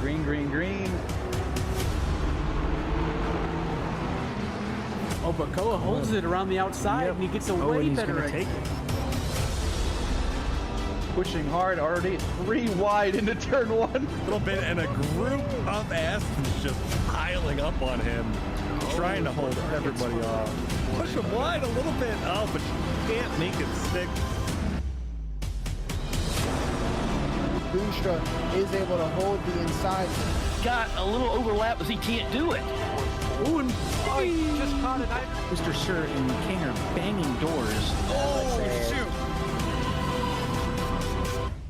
Green, green, green. Oh, but Koa holds it around the outside, and he gets a way better exit. Pushing hard, already 3 wide into turn 1. A little bit, and a group of Astons just piling up on him, trying to hold everybody off. Push him wide a little bit. Oh, but you can't make it stick. Boonstra is able to hold the inside. Got a little overlap as he can't do it. Ooh, and he just caught it. Mr. Sir and King are banging doors. Oh, shoot.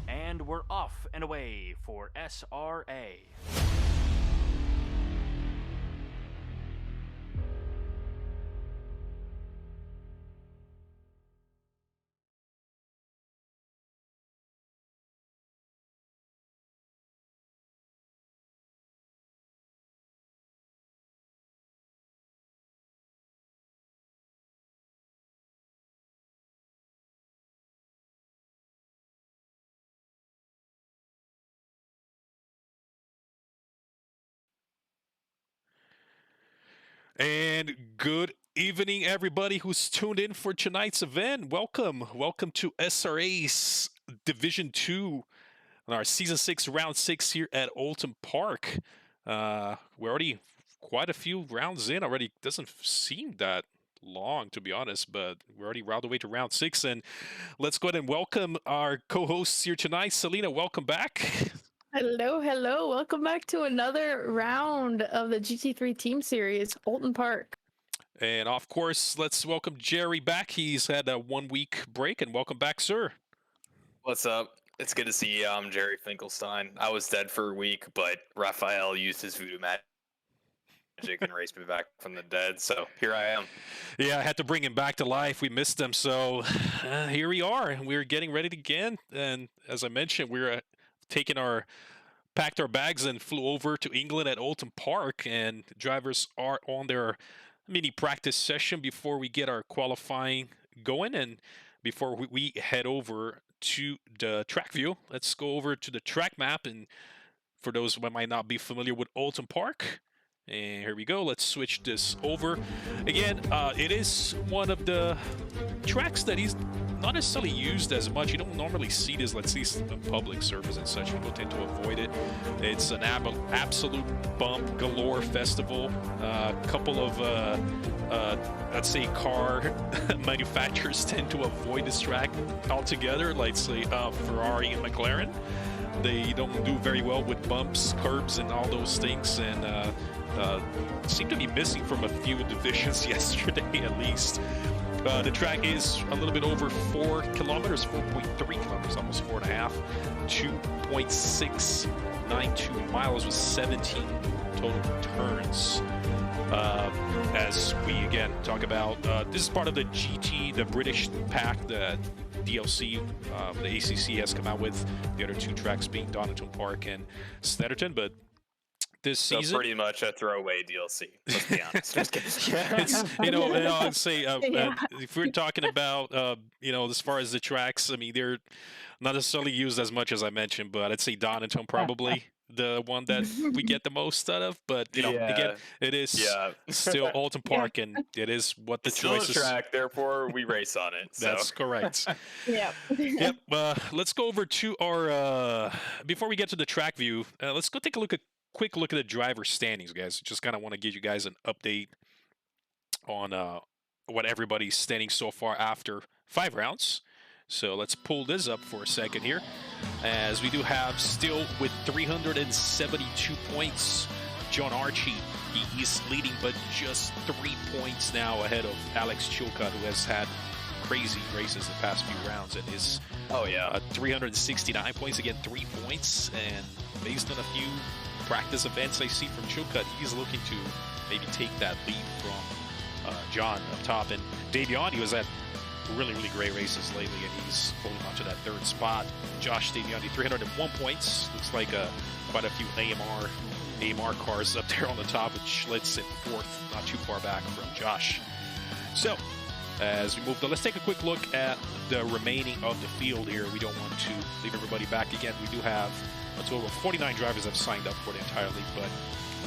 And we're off and away for SRA. And good evening, everybody who's tuned in for tonight's event. Welcome to SRA's Division 2 on our Season 6, Round 6 here at Oulton Park. We're already quite a few rounds in already. Doesn't seem that long, to be honest, but we're already round away to Round 6. And let's go ahead and welcome our co-hosts here tonight. Selena, welcome back. Hello, hello. Welcome back to another round of the GT3 Team Series, Oulton Park. And of course, let's welcome Jerry back. He's had a 1-week break, and welcome back, sir. What's up? It's good to see you. I'm Jerry Finkelstein. I was dead for a week, but Raphael used his voodoo magic and raised me back from the dead, so here I am. Yeah, I had to bring him back to life. We missed him, so here we are. We're getting ready to again, and as I mentioned, we're packed our bags and flew over to England at Oulton Park, and drivers are on their mini practice session before we get our qualifying going and before we head over to the track view. Let's go over to the track map, and for those who might not be familiar with Oulton Park, and here we go. Let's switch this over. Again, it is one of the tracks that is not necessarily used as much. You don't normally see this, let's see in public service and such. People tend to avoid it. It's an absolute bump galore festival. A couple of, let's say, car manufacturers tend to avoid this track altogether, like say Ferrari and McLaren. They don't do very well with bumps, curbs, and all those things, and seem to be missing from a few divisions yesterday at least. The track is a little bit over 4 kilometers, 4.3 kilometers, almost 4.5, 2.692 miles with 17 total turns. As we again talk about, this is part of the GT, the British pack, the DLC the ACC has come out with, the other 2 tracks being Donington Park and Snetterton, but this season, so pretty much a throwaway DLC, let's be honest. Just kidding. It's, I'd say if we're talking about as far as the tracks, I mean, they're not necessarily used as much as I mentioned, but I'd say Donington probably the one that we get the most out of. But again, it is still Oulton Park, and it is what the choice is. Track, therefore we race on it. So. That's correct. Yep. Yep. Let's go over to our before we get to the track view. Let's go take a quick look at the driver standings, guys. Just kind of want to give you guys an update on what everybody's standing so far after 5 rounds. So let's pull this up for a second here, as we do have still with 372 points, John Archie. He's leading, but just 3 points now ahead of Alex Chilcott, who has had crazy races the past few rounds and is 369 points, again 3 points, and based on a few practice events I see from Chilcott, he's looking to maybe take that lead from John up top. And Davion, he was at really great races lately, and he's holding on to that 3rd spot. Josh Davion, 301 points. Looks like quite a few AMR cars up there on the top, with Schlitz in 4th, not too far back from Josh. So as we move on, let's take a quick look at the remaining of the field here. We don't want to leave everybody back again. We do have A total of 49 drivers have signed up for the entire league, but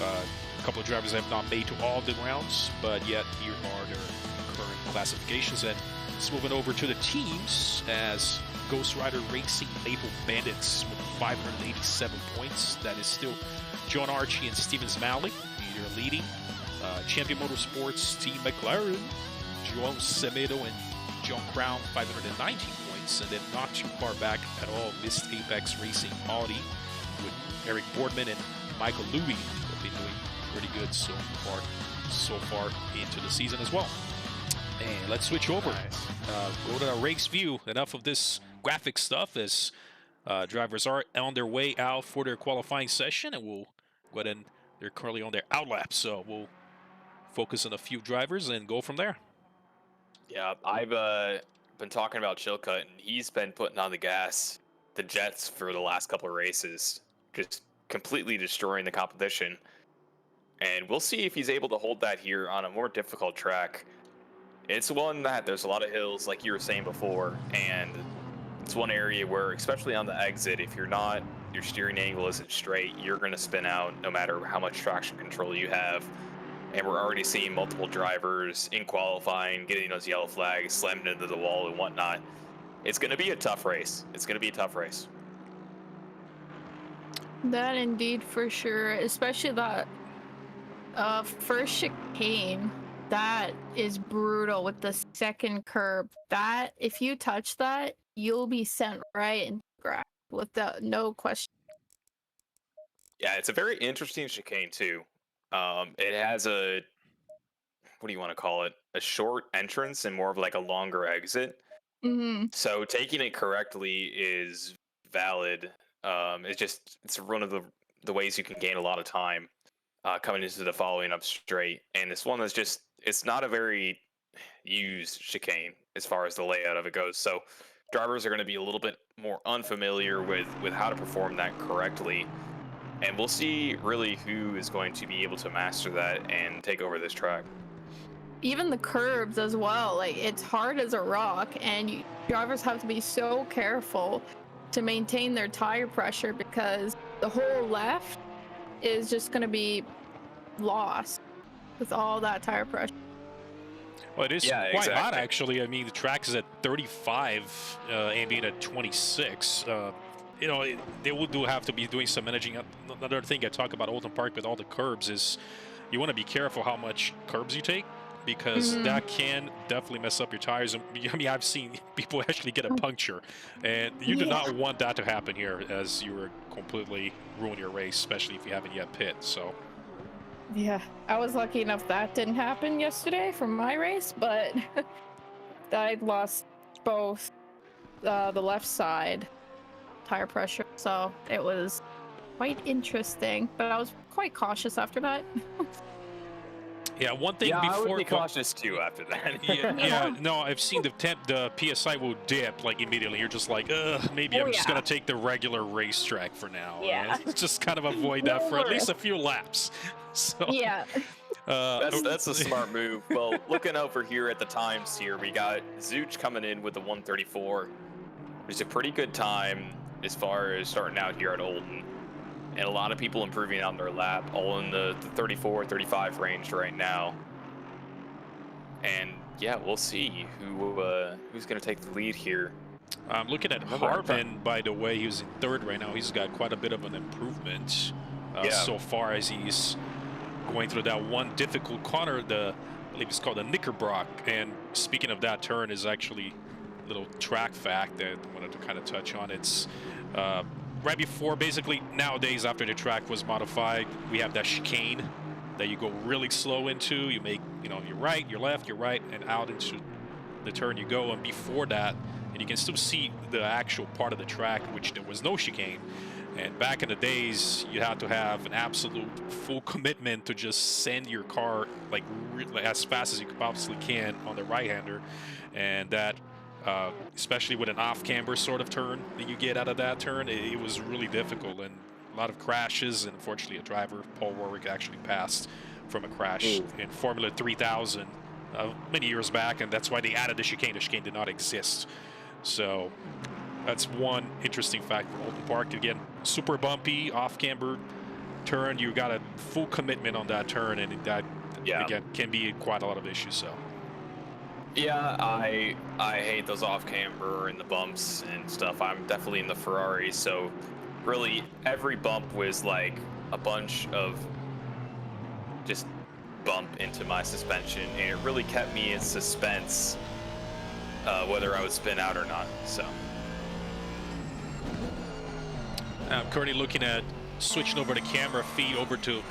a couple of drivers have not made to all the rounds, but yet here are their current classifications. And it's moving over to the teams as Ghost Rider Racing Maple Bandits with 587 points. That is still John Archie and Stevens Malley. They're leading. Champion Motorsports Team McLaren, João Semedo and John Crown, 519 points. And then not too far back at all, Mist Apex Racing Audi with Eric Boardman and Michael Louie. They've been doing pretty good so far into the season as well. And let's switch over. Go to our race view. Enough of this graphic stuff as drivers are on their way out for their qualifying session, and we'll go ahead and they're currently on their out lap. So we'll focus on a few drivers and go from there. Yeah, I've been talking about Chilcutt, and he's been putting on the jets for the last couple of races, just completely destroying the competition. And we'll see if he's able to hold that here on a more difficult track. It's one that there's a lot of hills, like you were saying before, and it's one area where, especially on the exit, if your steering angle isn't straight, you're going to spin out no matter how much traction control you have. And we're already seeing multiple drivers in qualifying, getting those yellow flags, slamming into the wall and whatnot. It's going to be a tough race. That indeed, for sure. Especially that first chicane. That is brutal with the second curb. That, if you touch that, you'll be sent right into the grass without no question. Yeah, it's a very interesting chicane too. It has a, what do you want to call it? A short entrance and more of like a longer exit. Mm-hmm. So taking it correctly is valid. It's one of the ways you can gain a lot of time coming into the following up straight. And this one is just, it's not a very used chicane as far as the layout of it goes. So drivers are going to be a little bit more unfamiliar with how to perform that correctly. And we'll see really who is going to be able to master that and take over this track. Even the curbs as well. Like, it's hard as a rock, and drivers have to be so careful to maintain their tire pressure because the whole left is just going to be lost with all that tire pressure. Well, it is quite hot, actually. I mean, the track is at 35, ambient at 26. They will have to be doing some managing. Another thing I talk about Oulton Park with all the curbs is you want to be careful how much curbs you take, because that can definitely mess up your tires. I mean, I've seen people actually get a puncture, and you do not want that to happen here, as you were completely ruin your race, especially if you haven't yet pit. So yeah, I was lucky enough that didn't happen yesterday for my race, but I lost both the left side tire pressure, so it was quite interesting, but I was quite cautious after that. Yeah, one thing before I would be cautious too after that. No, I've seen the PSI will dip like immediately. You're just like, maybe I'm just gonna take the regular racetrack for now. Yeah. Just kind of avoid that for at least a few laps. So yeah. That's a smart move. Well, looking over here at the times here, we got Zooch coming in with the 134, which is a pretty good time as far as starting out here at Oulton. And a lot of people improving on their lap, all in the 34, 35 range right now. And yeah, we'll see who's going to take the lead here. I'm looking at Hartman, by the way. He's in third right now. He's got quite a bit of an improvement so far as he's going through that one difficult corner. I believe it's called the Knickerbrock. And speaking of that turn, is actually a little track fact that I wanted to kind of touch on. It's right before, basically nowadays after the track was modified, we have that chicane that you go really slow into. You make, your right, your left, your right, and out into the turn you go. And before that, and you can still see the actual part of the track, which there was no chicane. And back in the days, you had to have an absolute full commitment to just send your car like as fast as you possibly can on the right-hander. And that, especially with an off-camber sort of turn that you get out of that turn, it was really difficult, and a lot of crashes. And unfortunately, a driver, Paul Warwick, actually passed from a crash in Formula 3000 many years back, and that's why they added the chicane. The chicane did not exist. So That's one interesting fact for Oulton Park. Again, super bumpy, off-camber turn. You got a full commitment on that turn, and that, again, can be quite a lot of issues. So. Yeah, I hate those off-camber and the bumps and stuff. I'm definitely in the Ferrari, so really every bump was like a bunch of just bump into my suspension, and it really kept me in suspense whether I would spin out or not. So I'm currently looking at switching over the camera feed over to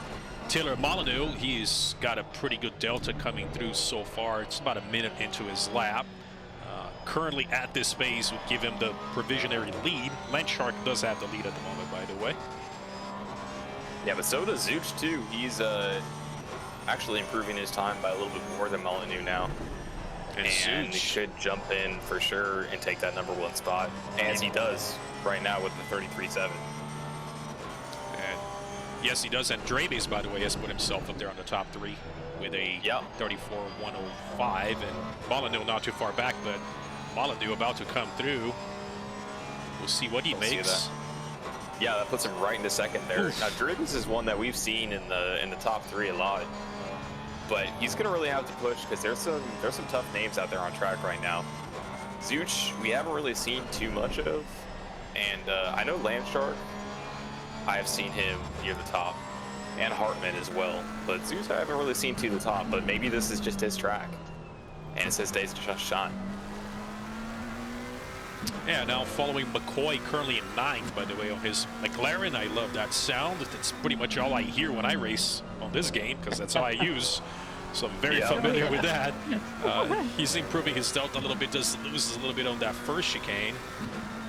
Taylor Molyneux. He's got a pretty good delta coming through so far. It's about a minute into his lap. Currently at this pace would give him the provisionary lead. Landshark does have the lead at the moment, by the way. yeah, but so does Zuch too. He's actually improving his time by a little bit more than Molyneux now. And he should jump in for sure and take that #1 spot, as he does right now with the 33.7. And yes, he does. And Draves, by the way, has put himself up there on the top 3 with a 34.105. And Molyneux not too far back, but Molyneux about to come through. We'll see what he makes. Yeah, that puts him right into second there. Now, Draves is one that we've seen in the top 3 a lot. But he's gonna really have to push because there's some tough names out there on track right now. Zuch, we haven't really seen too much of, and I know Landshark, I have seen him near the top, and Hartman as well. But Zuch, I haven't really seen to the top. But maybe this is just his track, and it's his days to just shine. Yeah, now following McCoy, currently in 9th, by the way, on his McLaren. I love that sound. That's pretty much all I hear when I race on this game, because that's all I use. So I'm very familiar with that. He's improving his delta a little bit, does lose a little bit on that first chicane,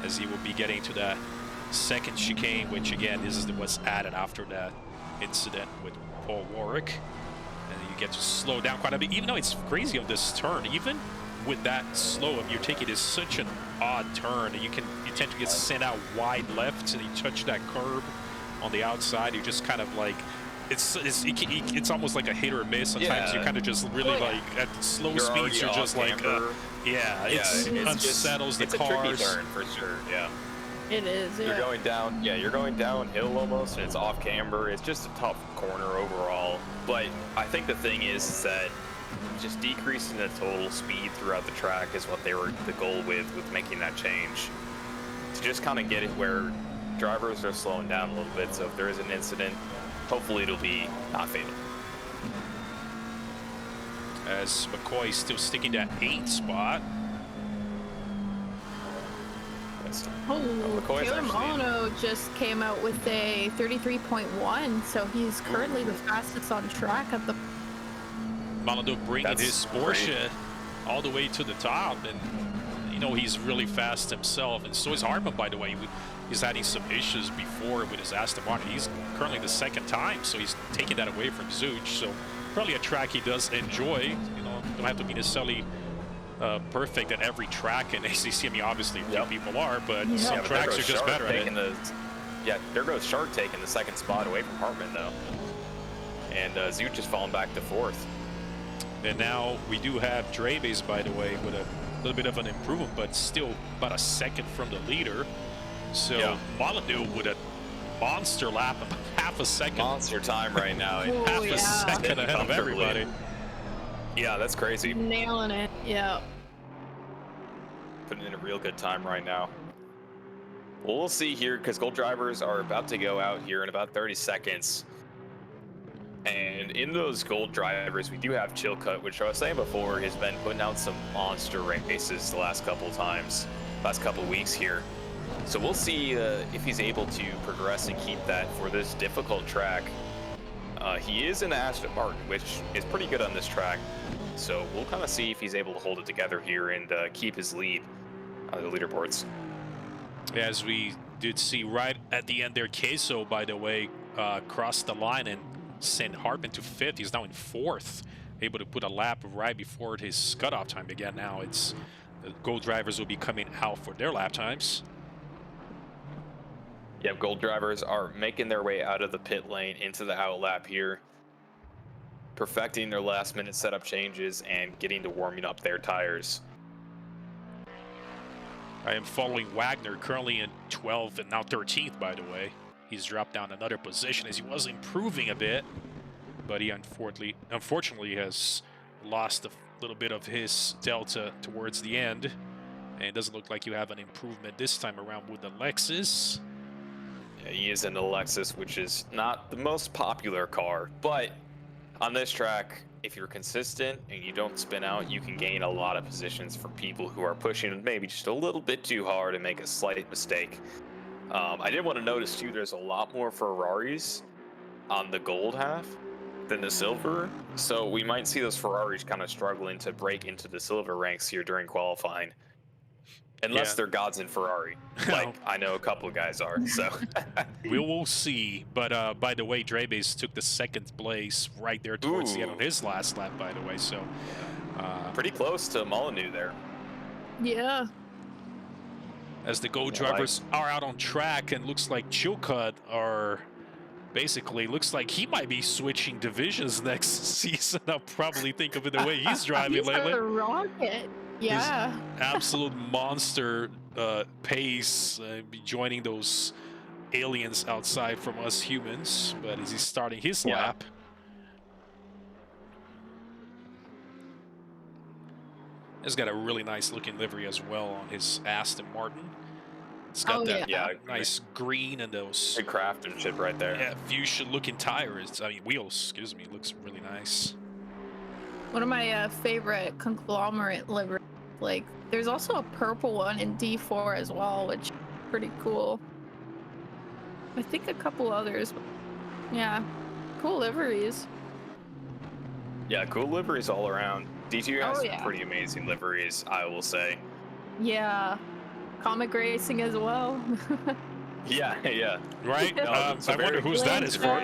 as he will be getting to that second chicane, which again, this is what's added after that incident with Paul Warwick. And you get to slow down quite a bit, even though it's crazy on this turn. Even with that slow, you're taking is such an odd turn, and you tend to get sent out wide left, and you touch that curb on the outside. You just kind of like, it's almost like a hit or miss. Sometimes you kind of just really like at slow speeds. You're just like, it unsettles the cars. It's a tricky turn for sure. Yeah. It is. You're going down. Yeah, you're going downhill almost, and it's off camber. It's just a tough corner overall. But I think the thing is that just decreasing the total speed throughout the track is what they were the goal with making that change. To just kind of get it where drivers are slowing down a little bit. So if there is an incident, hopefully it'll be not fatal. As McCoy still sticking that 8th spot. Taylor Molyneux just came out with a 33.1, so he's currently the fastest on track at the. Molyneux bringing his Porsche all the way to the top, and you know he's really fast himself, and so is Hartman, by the way. He's having some issues before with his Aston Martin. He's currently the 2nd time, so he's taking that away from Zuch. So probably a track he does enjoy. You know, don't have to be necessarily perfect at every track in ACC. I mean, obviously few people are, but some tracks are just better at it. There goes Shark taking the 2nd spot away from Hartman though, and Zuch is falling back to 4th. And now we do have Draves, by the way, with a little bit of an improvement, but still about a 2nd from the leader. So Molyneux with a monster lap, about half a second. Monster time right now. Half a second ahead of everybody. Yeah, that's crazy. Nailing it. Yeah. Putting in a real good time right now. Well, we'll see here because Gold Drivers are about to go out here in about 30 seconds. And in those Gold Drivers, we do have Chilcutt, which I was saying before, has been putting out some monster races the last couple weeks here. So we'll see if he's able to progress and keep that for this difficult track. He is in the Aston Martin, which is pretty good on this track. So we'll kind of see if he's able to hold it together here and keep his lead on the leaderboards. As we did see right at the end there, Queso, by the way, crossed the line and sent Hartman to 5th. He's now in 4th, able to put a lap right before his cutoff time again. Now it's the Gold Drivers will be coming out for their lap times. Yeah, Gold Drivers are making their way out of the pit lane into the out lap here, perfecting their last minute setup changes and getting to warming up their tires. I am following Wagner, currently in 12th and now 13th, by the way. He's dropped down another position as he was improving a bit, but he unfortunately has lost a little bit of his delta towards the end. And it doesn't look like you have an improvement this time around with the Lexus. Yeah, he is in the Lexus, which is not the most popular car, but on this track, if you're consistent and you don't spin out, you can gain a lot of positions for people who are pushing maybe just a little bit too hard and make a slight mistake. I did want to notice too, there's a lot more Ferraris on the gold half than the silver, so we might see those Ferraris kind of struggling to break into the silver ranks here during qualifying. Unless they're gods in Ferrari, like I know a couple of guys are. So we will see. But by the way, Drebes took the 2nd place right there towards the end of his last lap, by the way. So pretty close to Molyneux there. Yeah. As the Go drivers are out on track, and looks like Chilcutt are basically, looks like he might be switching divisions next season. I'll probably think of it the way he's driving lately. A rocket. Yeah. His absolute monster pace, joining those aliens outside from us humans. But as he's starting his lap, he's got a really nice looking livery as well on his Aston Martin. It's got that nice green and those good craftsmanship right there. Yeah, fuchsia looking tires. I mean wheels. Excuse me. Looks really nice. One of my favorite conglomerate liveries. Like, there's also a purple one in D4 as well, which is pretty cool. I think a couple others. Yeah, cool liveries. Yeah, cool liveries all around. D2 has yeah. pretty amazing liveries, I will say. Yeah, comic racing as well. Yeah. Right? No, I wonder whose that is for.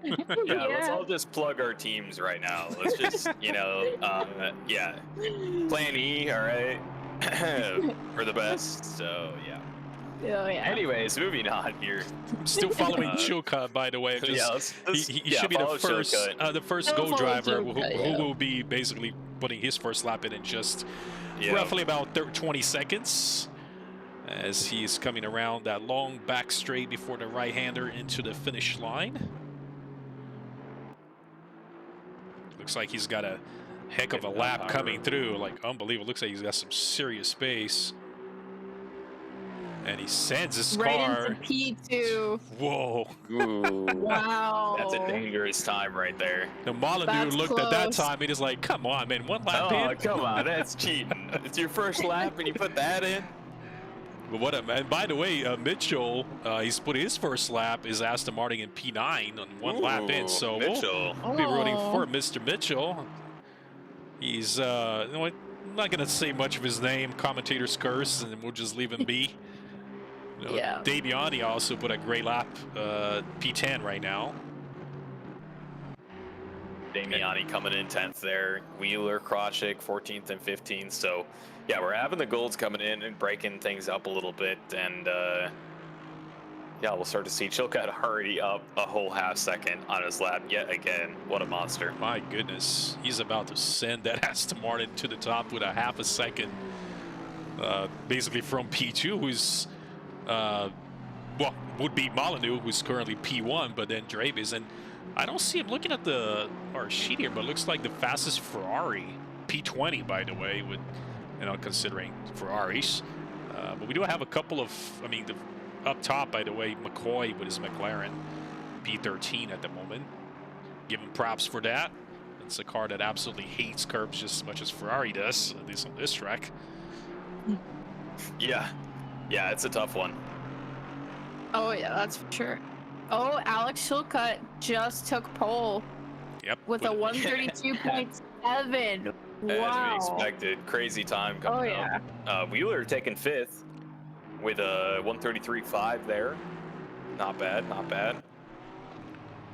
Yeah, let's all just plug our teams right now. Let's just, Plan E, all right, for the best. So, yeah. Oh, yeah. Anyways, moving on here. Still following Chilcutt, by the way. Just, he should be the first Go driver who will be basically putting his first lap in just roughly about 20 seconds. As he's coming around that long back straight before the right-hander into the finish line. Looks like he's got a heck of a lap coming through, like unbelievable. Looks like he's got some serious space. And he sends his car. Into P2. Whoa. Ooh. Wow. That's a dangerous time right there. The Molyneux looked at that time and he's like, come on, man, one lap in. Oh, come on, that's cheating. It's your first lap and you put that in. But what a man. By the way, Mitchell, he's put his first lap, is Aston Martin in P9 on one lap in. So we'll be rooting for Mr. Mitchell. He's, I'm not going to say much of his name. Commentators curse, and we'll just leave him be. Damiani also put a great lap, P10 right now. Damiani coming in 10th there. Wheeler, Krawczyk, 14th and 15th. So, yeah, we're having the golds coming in and breaking things up a little bit. And, we'll start to see Chilcutt already up a whole half second on his lap yet again. What a monster. My goodness. He's about to send that Aston Martin to the top with a half a second. Basically from P2, who's, would be Molyneux, who's currently P1, but then Drebes. And I don't see him looking at our sheet here, but it looks like the fastest Ferrari, P20, by the way, with, considering Ferraris. But we do have a couple of, up top, by the way, McCoy with his McLaren, P13 at the moment. Give him props for that. It's a car that absolutely hates curbs just as much as Ferrari does, at least on this track. Yeah, it's a tough one. Oh, yeah, that's for sure. Oh, Alex Chilcutt just took pole. Yep. With a 132.7. Wow. As we expected. Crazy time coming up. Wheeler taking 5th with a 133.5 there. Not bad.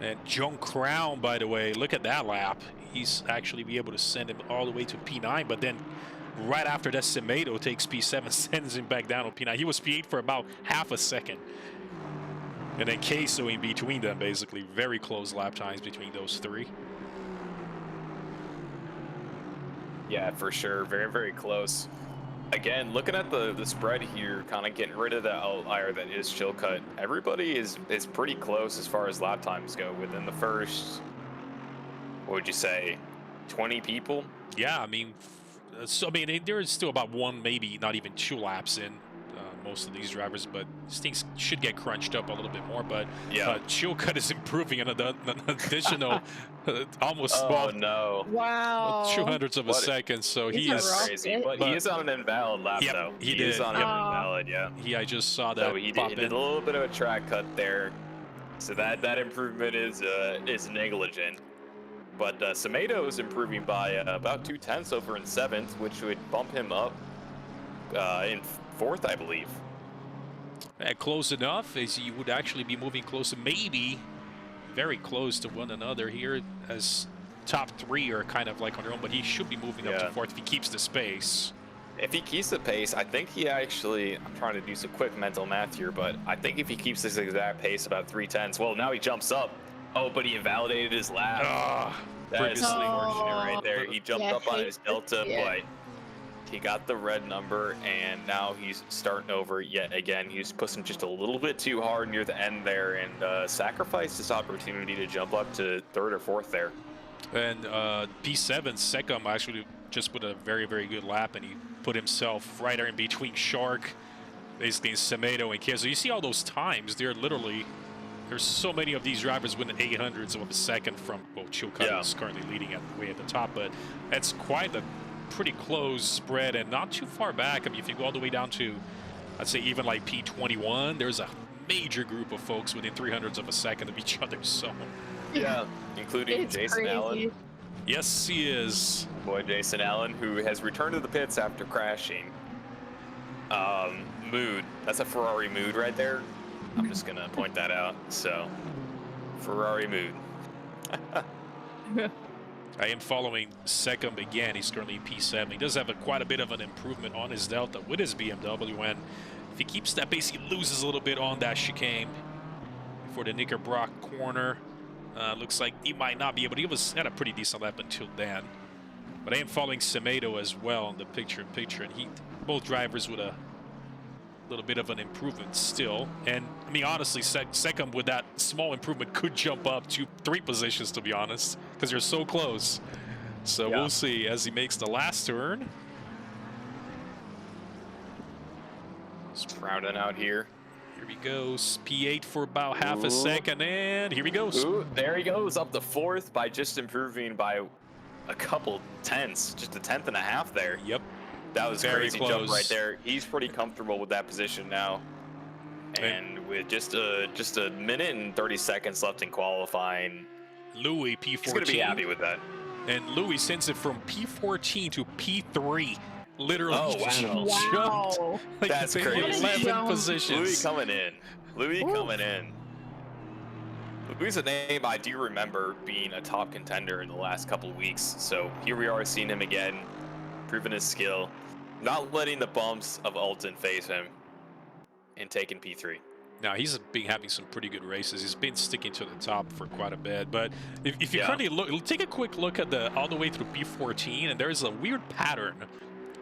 And John Crown, by the way, look at that lap. He's actually be able to send him all the way to P9, but then right after that, Semedo takes P7, sends him back down to P9. He was P8 for about half a second. And then Queso in between them, basically. Very close lap times between those three. Yeah, for sure. Very, very close. Again, looking at the spread here, kind of getting rid of the outlier that is Chilcutt. Everybody is pretty close as far as lap times go. Within the first, what would you say, 20 people? Yeah, I mean, there is still about one, maybe not even 2 laps in most of these drivers, but these things should get crunched up a little bit more. But Yeah. Chilcutt is improving an additional almost No. Wow. 200ths of a What? second. So He's he a is. rock. Crazy, but he is on an invalid lap Yep, though. he is did, on yep. an invalid, yeah. I just saw that So he pop did in. a little bit of a track cut there. So that improvement is negligent. But Semedo is improving by about 2/10 over in 7th, which would bump him up in 4th, I believe. Close enough, as you would actually be moving closer, maybe very close to one another here, as top 3 are kind of like on their own, but he should be moving up to 4th if he keeps the space. If he keeps the pace, I think he actually, I'm trying to do some quick mental math here, but I think if he keeps this exact pace, about 3/10, well, now he jumps up. Oh, but he invalidated his lap. That is previously. unfortunate right there. He jumped Yeah, up on his delta, yeah. but he got the red number, and now he's starting over yet again. He's pushing just a little bit too hard near the end there, and sacrificed this opportunity to jump up to 3rd or 4th there. And P7 Secom actually just put a very, very good lap, and he put himself right there in between Shark, basically Semedo and Kia. So you see all those times, they're literally, there's so many of these drivers within 800ths of a second from, well, Chilcutt is currently leading way at the top, but that's quite a pretty close spread and not too far back. I mean, if you go all the way down to, I'd say even like P21, there's a major group of folks within 300ths of a second of each other. So Yeah, including It's Jason crazy. Allen. yes, he is. Boy, Jason Allen, who has returned to the pits after crashing. Mood. That's a Ferrari mood right there. I'm just going to point that out. So, Ferrari mood. I am following Secom again. He's currently in P7. He does have quite a bit of an improvement on his Delta with his BMW, and if he keeps that pace, he loses a little bit on that chicane for the Knickerbrock corner. Looks like he might not be able to. He had a pretty decent lap until then. But I am following Semedo as well in the picture-in-picture, and both drivers with a little bit of an improvement still. And I mean, honestly, Secom with that small improvement could jump up to 3 positions, to be honest, because they're so close. So we'll see as he makes the last turn. Just rounding out here. Here he goes, P8 for about half a second, and here he goes. Ooh, there he goes, up to 4th by just improving by a couple tenths, just a 1/10 and a half there. Yep. That was Very crazy close. jump right there. He's pretty comfortable with that position now. And with just a minute and 30 seconds left in qualifying, Louis, P14. he's going to be happy with that. And Louis sends it from P14 to P3. Literally Oh, wow. jumped Wow. like That's maybe crazy. 11 Jump. positions. Louis coming in. Louis coming in. Louis is a name I do remember being a top contender in the last couple of weeks. So here we are seeing him again, proving his skill, not letting the bumps of Oulton phase him, and taking P3. Now, he's been having some pretty good races. He's been sticking to the top for quite a bit. But if you currently look, take a quick look at all the way through P14, and there's a weird pattern.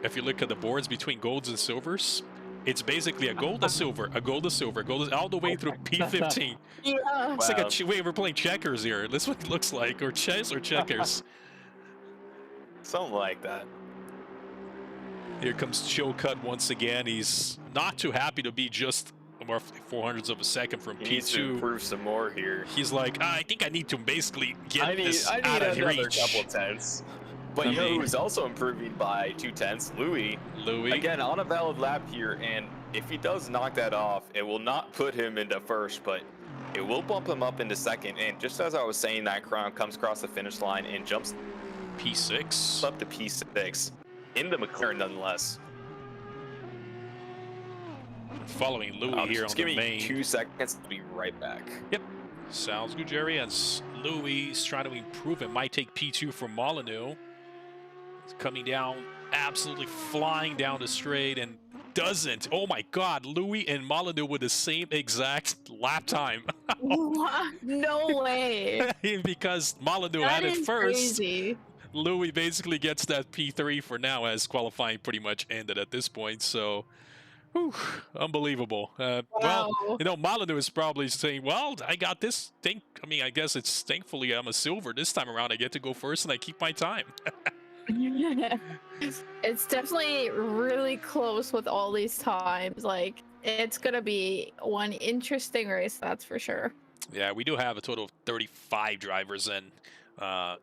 If you look at the boards between golds and silvers, it's basically a gold, a silver, a gold, a silver, gold, all the way through P15. Yeah. It's like wait, we're playing checkers here. That's what it looks like, or chess or checkers. Something like that. Here comes Chilcutt once again. He's not too happy to be just more 400ths of a second from He needs to P2. improve some more here. He's like, I think I need to basically get I need this out of another reach. couple tenths. But you know who's also improving by 2 tenths? Louis. Again, on a valid lap here, and if he does knock that off, it will not put him into 1st, but it will bump him up into 2nd. And just as I was saying, that Crown comes across the finish line and jumps P6 up to P6 into McLaren nonetheless. Following Louis here on just give the me main. 2 seconds. I'll be right back. Yep. Sounds good, Jerry. And Louis is trying to improve. It might take P2 from Molyneux. It's coming down, absolutely flying down the straight, and doesn't. Oh my God, Louis and Molyneux with the same exact lap time. What? No way. Because Molyneux That had it is first. crazy. Louis basically gets that P3 for now, as qualifying pretty much ended at this point. So, whew, unbelievable. Well, Wow. you know, Molyneux is probably saying, well, I got this thing. I mean, I guess it's thankfully I'm a silver this time around. I get to go first and I keep my time. It's definitely really close with all these times. Like, it's gonna be one interesting race, that's for sure. Yeah, we do have a total of 35 drivers, and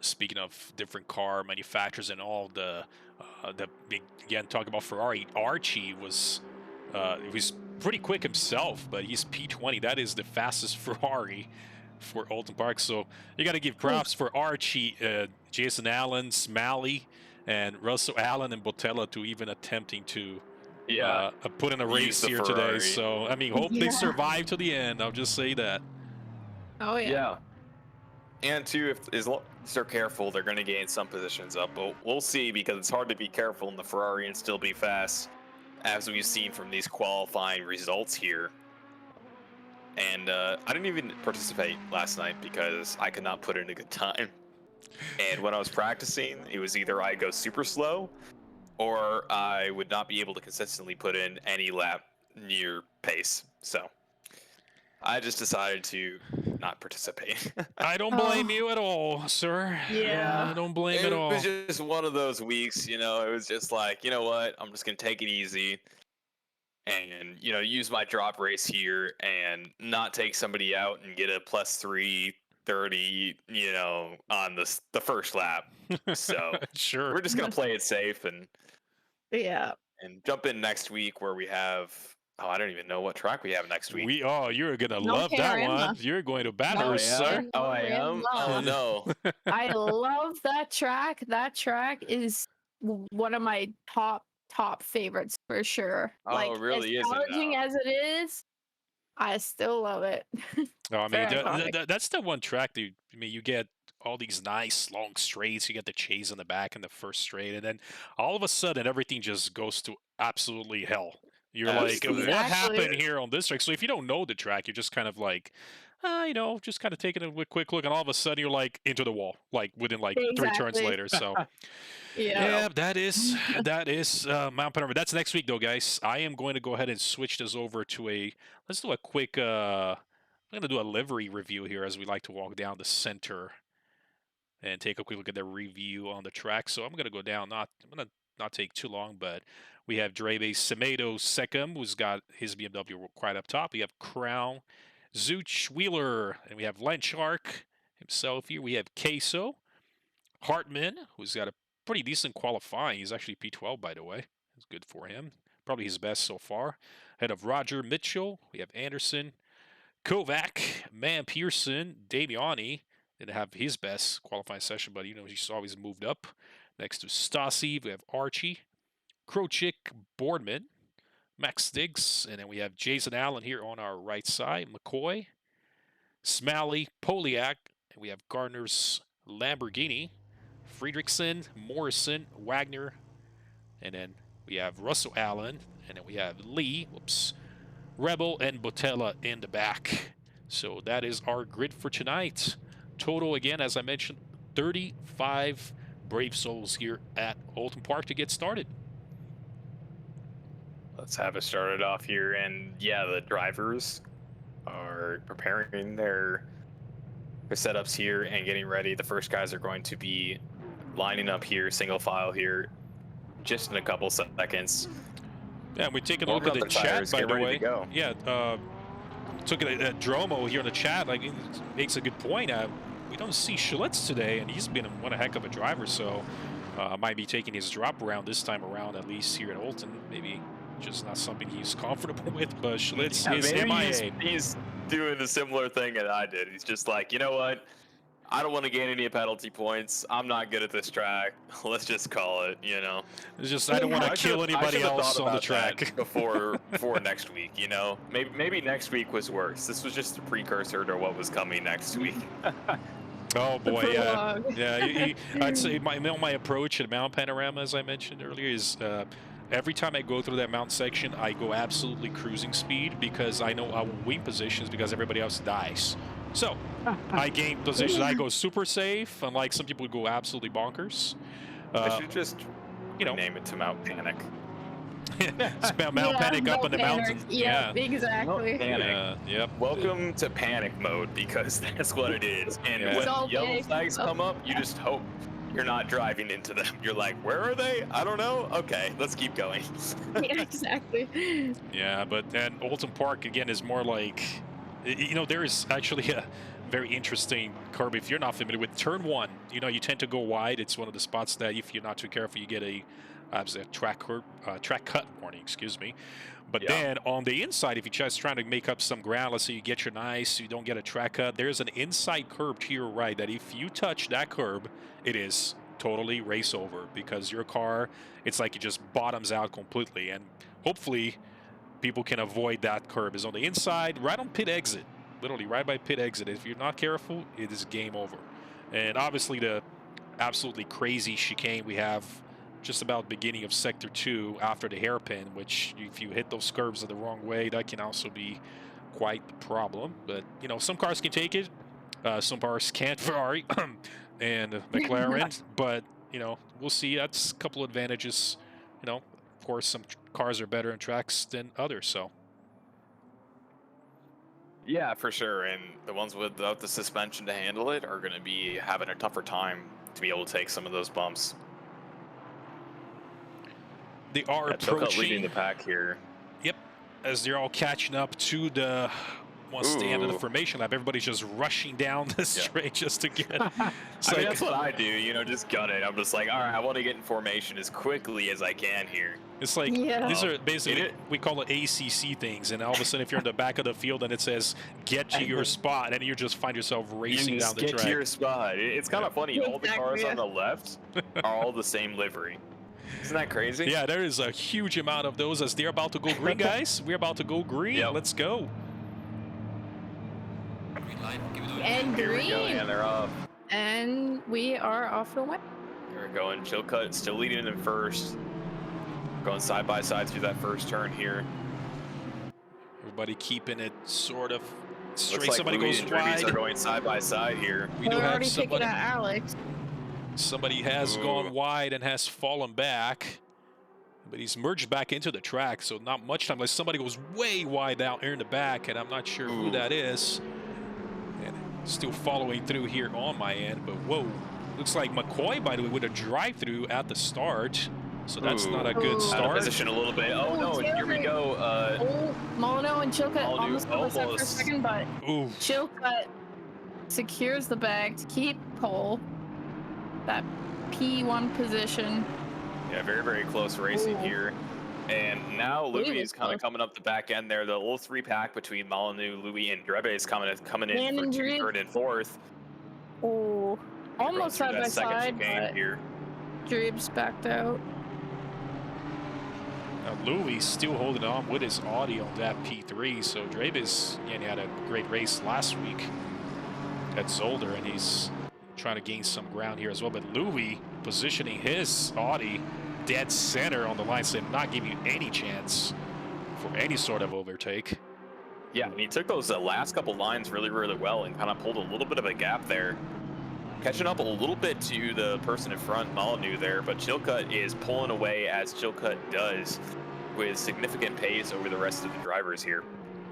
speaking of different car manufacturers and all the big, again, talking about Ferrari, Archie was pretty quick himself, but he's P20. That is the fastest Ferrari for Oulton Park. So you got to give props for Archie, Jason Allen, Smalley, and Russell Allen and Botella to even attempting to put in a race here today. So I mean, hope they survive to the end. I'll just say that. Oh yeah. And too, if as long as they're careful, they're going to gain some positions up. But we'll see, because it's hard to be careful in the Ferrari and still be fast, as we've seen from these qualifying results here. And I didn't even participate last night because I could not put in a good time. And when I was practicing, it was either I go super slow or I would not be able to consistently put in any lap near pace. So I just decided to not participate. I don't blame you at all, sir. Yeah. I don't blame at all. It was just one of those weeks, you know. It was just like, you know what? I'm just gonna take it easy, and use my drop race here, and not take somebody out and get a plus 330, on the first lap. So sure, we're just gonna play it safe and jump in next week where we have. Oh, I don't even know what track we have next week. You're gonna love that one. You're going to Bathurst, sir. Oh, I am. Oh no. I love that track. That track is one of my top favorites for sure. Oh, like, it really as is. challenging as it is, I still love it. Oh, I mean, Very that's the one track that you get all these nice long straights. You get the chase in the back in the first straight, and then all of a sudden everything just goes to absolutely hell. You're like, what happened here on this track? So if you don't know the track, you're just kind of like, just kind of taking a quick look, and all of a sudden you're like into the wall, like within like 3 turns later. So yeah, that is Mount Panorama. That's next week though, guys. I am going to go ahead and switch this over to let's do a quick, I'm going to do a livery review here as we like to walk down the center and take a quick look at the review on the track. So I'm going to go down, I'm going to not take too long, but we have Dreve Semedo Secum, who's got his BMW right up top. We have Crown, Zuch Wheeler, and we have Lanchark himself here. We have Queso, Hartman, who's got a pretty decent qualifying. He's actually P12, by the way. It's good for him. Probably his best so far. Ahead of Roger Mitchell, we have Anderson, Kovac, Man Pearson, Damiani. Didn't have his best qualifying session, but he's always moved up. Next to Stasi, we have Archie, Krochik, Boardman, Max Stiggs, and then we have Jason Allen here on our right side, McCoy, Smalley, Poliak, and we have Gardner's Lamborghini, Friedrichsen, Morrison, Wagner, and then we have Russell Allen, and then we have Lee, Rebel, and Botella in the back. So that is our grid for tonight. Total, again, as I mentioned, 35 brave souls here at Oulton Park to get started. Let's have it started off here, and the drivers are preparing their setups here and getting ready. The first guys are going to be lining up here, single file here, just in a couple seconds. Yeah, we're taking a look at the chat, by the way. Yeah, took it at Dromo here in the chat. Like, it makes a good point. We don't see Schultz today, and he's been one heck of a driver, so might be taking his drop around this time around, at least here at Oulton. Maybe just not something he's comfortable with, but Schultz is MIA. He's doing a similar thing that I did. He's just like, you know what? I don't want to gain any penalty points. I'm not good at this track. Let's just call it, It's just, I don't want to kill anybody else on the track. before next week, Maybe next week was worse. This was just a precursor to what was coming next week. Oh boy, yeah. I'd say my approach at Mount Panorama, as I mentioned earlier, is every time I go through that mountain section, I go absolutely cruising speed, because I know I will win positions because everybody else dies. So, I gain positions. I go super safe, unlike some people who go absolutely bonkers. I should just you know, name it to Mount Panic. Mount Panic up on the mountain. Yeah, exactly. Panic. Yep. Welcome to panic mode, because that's what it is. And Yeah. when all yellow big. flags come up, you just hope you're not driving into them. You're like, where are they? I don't know. Okay, let's keep going. Yeah, exactly. Yeah, but then Oulton Park again is more like, you know, there is actually a very interesting curb if you're not familiar with turn 1. You know, you tend to go wide. It's one of the spots that if you're not too careful, you get a track cut warning. Excuse me. But then on the inside, if you're just trying to make up some ground, let's say you get your nice, you don't get a track cut, there's an inside curb to your right that if you touch that curb, it is totally race over, because your car, it's like it just bottoms out completely. And hopefully people can avoid that curb. Is on the inside, right on pit exit, literally right by pit exit. If you're not careful, it is game over. And obviously the absolutely crazy chicane we have just about beginning of sector 2 after the hairpin, which if you hit those curves the wrong way, that can also be quite the problem. But you know, some cars can take it, some cars can't. Ferrari and McLaren, but you know, we'll see. That's a couple advantages. You know, of course, some cars are better in tracks than others. So Yeah, for sure. And the ones without the suspension to handle it are going to be having a tougher time to be able to take some of those bumps. they are Chilcutt leading approaching the pack here. Yep, as they're all catching up to the once the end of the formation lap, everybody's just rushing down the straight just to get. I mean, that's what I do, you know, just gun it. I'm just like, all right, I want to get in formation as quickly as I can here. It's like these are basically we call it ACC things, and all of a sudden, if you're in the back of the field and it says "get to your spot," and you just find yourself racing down the track. Get to your spot. It's kind of funny. All the cars on the left are all the same livery. Isn't that crazy? Yeah, there is a huge amount of those as they're about to go green, guys. We're about to go green. Yep. Let's go. And Here we green. go, and they're off. And we are off the way. Here we go, and Chilcutt still leading in first. Going side by side through that first turn here. Everybody keeping it sort of straight. Looks like Somebody Louis goes and Dribbies wide. are going side by side here. We do We're have already picking somebody. at Alex. Somebody has gone wide and has fallen back, but he's merged back into the track, so not much time. Like somebody goes way wide out here in the back, and I'm not sure who that is. And still following through here on my end, but whoa. Looks like McCoy, by the way, with a drive-through at the start, so that's not a good Out of start. position a little bit. Oh no, and here we go. Molyneux and Chilcutt Molyneux almost got us up for a almost. second, but Ooh. Chilcutt secures the bag to keep pole. That P1 position. Yeah, very, very close racing here. And now Louis Really is kind close. of coming up the back end there. The little 3-pack between Molyneux, Louis, and Drebe is coming in And for Drebe. third and fourth. Oh, almost Going side through by that second side, chicane but here. Dreeb's backed out. Now Louis still holding on with his Audi on that P3, so Dravis had a great race last week at Zolder, and he's trying to gain some ground here as well. But Louis positioning his Audi dead center on the line, so not giving you any chance for any sort of overtake. Yeah, and he took those last couple lines really, really well and kind of pulled a little bit of a gap there. Catching up a little bit to the person in front, Molyneux there, but Chilcutt is pulling away as Chilcutt does with significant pace over the rest of the drivers here.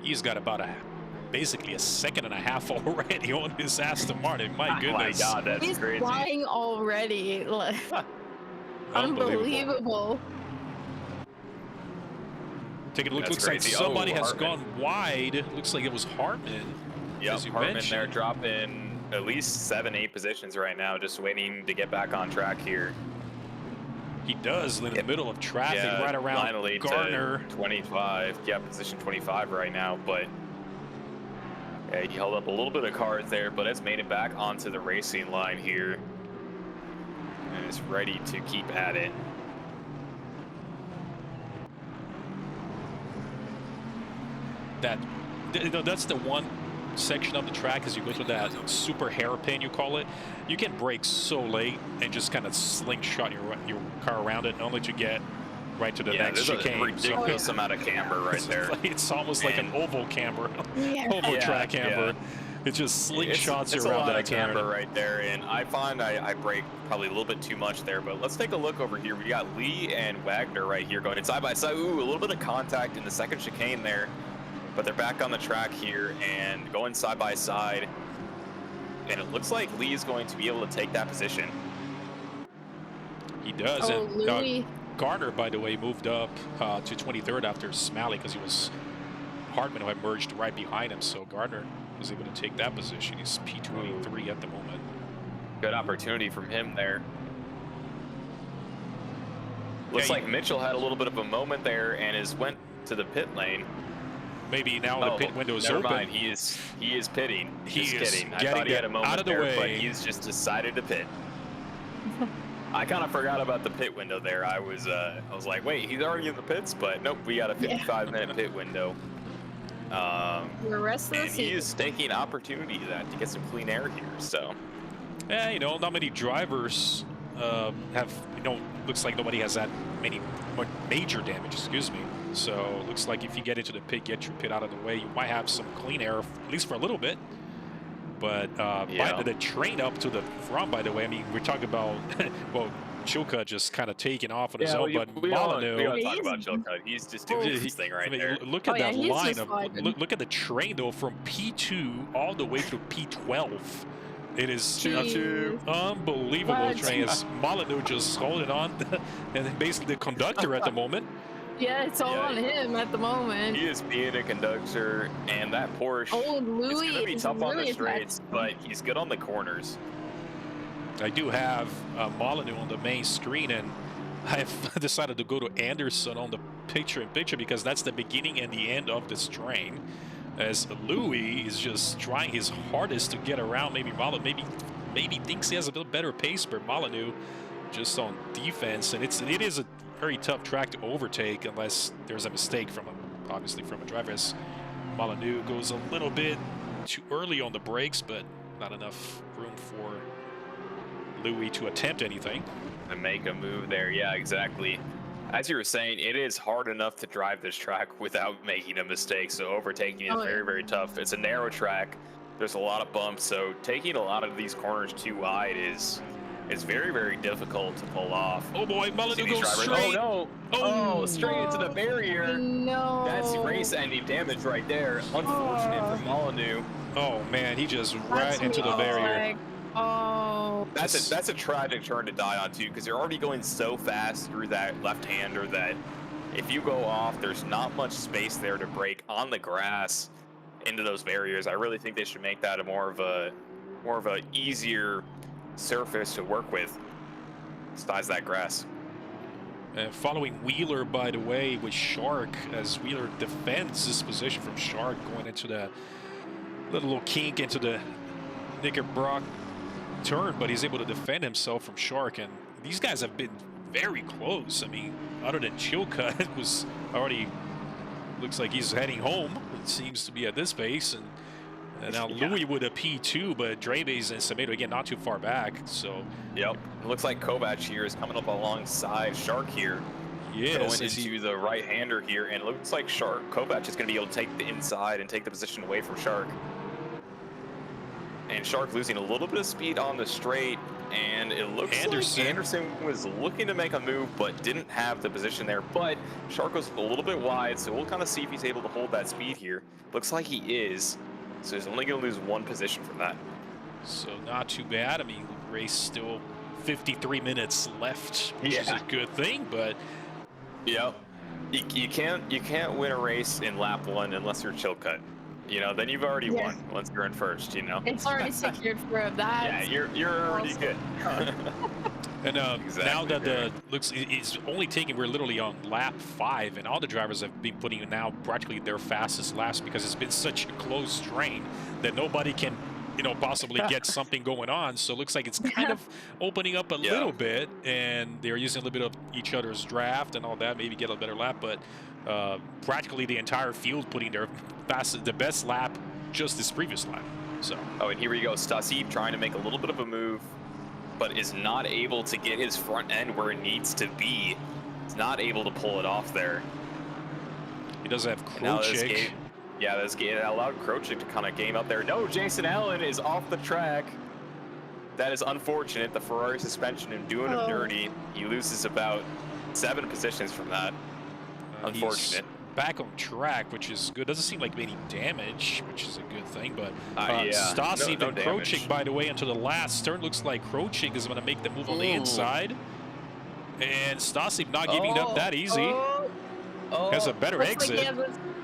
He's got about basically a second and a half already on his Aston Martin. My goodness. Oh my God, that's He's crazy. flying already. Like, unbelievable. Take a look. That's Looks like crazy. somebody has Hartman. gone wide. Looks like it was Hartman. Yep, as you Hartman mentioned. there dropping at least 7-8 positions right now, just waiting to get back on track here. He does in the middle of traffic, right around finally Gardner. to 25. Yeah, position 25 right now, but yeah, he held up a little bit of cars there, but has made it back onto the racing line here and is ready to keep at it. That's the one section of the track as you go through that super hairpin, you call it. You can brake so late and just kind of slingshot your car around it, only to get right to the next there's chicane. a ridiculous amount of camber right there. It's almost like an oval camber, oval track camber. It's just slingshots it's around a lot that of camber turn. right there, and I find I brake probably a little bit too much there. But let's take a look over here. We got Lee and Wagner right here going side by side. Ooh, a little bit of contact in the second chicane there, but they're back on the track here and going side by side. And it looks like Lee is going to be able to take that position. He does. Oh, And Louis. Garner, by the way, moved up to 23rd after Smalley because he was Hartman who had merged right behind him. So Gardner was able to take that position. He's P23 at the moment. Good opportunity from him there. Looks Yeah, like Mitchell had a little bit of a moment there and went to the pit lane. Maybe now the pit window is never open. mind. He is pitting. He Just is kidding. I getting thought he had a that moment out of the there, way. but he's just decided to pit. I kind of forgot about the pit window there. I was like, wait, he's already in the pits, but nope, we got a 55-minute pit window. The rest of the And he is taking opportunity of that to get some clean air here. So, Yeah, you know, not many drivers have, you know, looks like nobody has that many major damage, excuse me. So looks like if you get into the pit, get your pit out of the way, you might have some clean air, at least for a little bit. But by the train up to the front, by the way, I mean, we're talking about, well, Chilcutt just kind of taking off on his own, but Molyneux. We gotta talk about Chilcutt. He's just doing his thing right there. Look at that line of, look at the train though, from P2 all the way through P12. It is unbelievable train. As Molyneux just holding on, and then basically the conductor at the moment. Yeah, it's all on him at the moment. He is being a conductor, and that Porsche is going to be tough on the straights, but he's good on the corners. I do have Molyneux on the main screen, and I've decided to go to Anderson on the picture-in-picture because that's the beginning and the end of this train. As Louis is just trying his hardest to get around. Maybe Molyneux maybe thinks he has a little better pace, but Molyneux just on defense, and it is a very tough track to overtake unless there's a mistake from obviously from a driver. As Molyneux goes a little bit too early on the brakes, but not enough room for Louis to attempt anything. To make a move there, yeah, exactly. As you were saying, it is hard enough to drive this track without making a mistake, so overtaking is very, very tough. It's a narrow track. There's a lot of bumps, so taking a lot of these corners too wide is very, very difficult to pull off. Oh boy, Molyneux goes straight. Oh no! Oh, straight into the barrier. No. That's race-ending damage right there. Unfortunate for Molyneux. Oh man, he just right into the barrier. Oh. That's a tragic turn to die on too, because you're already going so fast through that left-hander that if you go off, there's not much space there to brake on the grass into those barriers. I really think they should make that a more of a easier surface to work with besides that grass. Following Wheeler, by the way, with Shark, as Wheeler defends this position from Shark going into the little kink into the Knickerbocker turn, but he's able to defend himself from Shark. And these guys have been very close. I mean, other than Chilcutt, was already looks like he's heading home. It seems to be at this pace, and now Louis with a P2, but Drebes and Semedo again not too far back. So yep, it looks like Kovac here is coming up alongside Shark here. Yes, going into the right-hander here, and it looks like Kovac is going to be able to take the inside and take the position away from Shark. And Shark losing a little bit of speed on the straight, and it looks like Anderson was looking to make a move but didn't have the position there. But Shark was a little bit wide, so we'll kind of see if he's able to hold that speed here. Looks like he is, so he's only going to lose one position from that. So not too bad. I mean, race still 53 minutes left, which is a good thing, but yep, you can't win a race in lap 1 unless you're Chilcutt. You know, then you've already won once you're in first, you know. It's already secured for that. Yeah, you're already good. And now that the looks, it's only taking, we're literally on lap 5, and all the drivers have been putting in now practically their fastest laps because it's been such a close train that nobody can, you know, possibly get something going on. So it looks like it's kind of opening up a little bit, and they're using a little bit of each other's draft and all that, maybe get a better lap, but practically the entire field putting their the best lap just this previous lap. So and here we go, Stassi trying to make a little bit of a move, but is not able to get his front end where it needs to be. He's not able to pull it off there. He does have Kruchik. Yeah, that allowed Krochik to kind of game up there. No, Jason Allen is off the track. That is unfortunate. The Ferrari suspension and doing him dirty. He loses about 7 positions from that. Unfortunate. He's back on track, which is good. Doesn't seem like any damage, which is a good thing. But yeah, Stassi no and damage. Krochik, by the way, into the last turn. Looks like Krochik is going to make the move on the inside. And Stassi not giving up that easy. Has a better exit.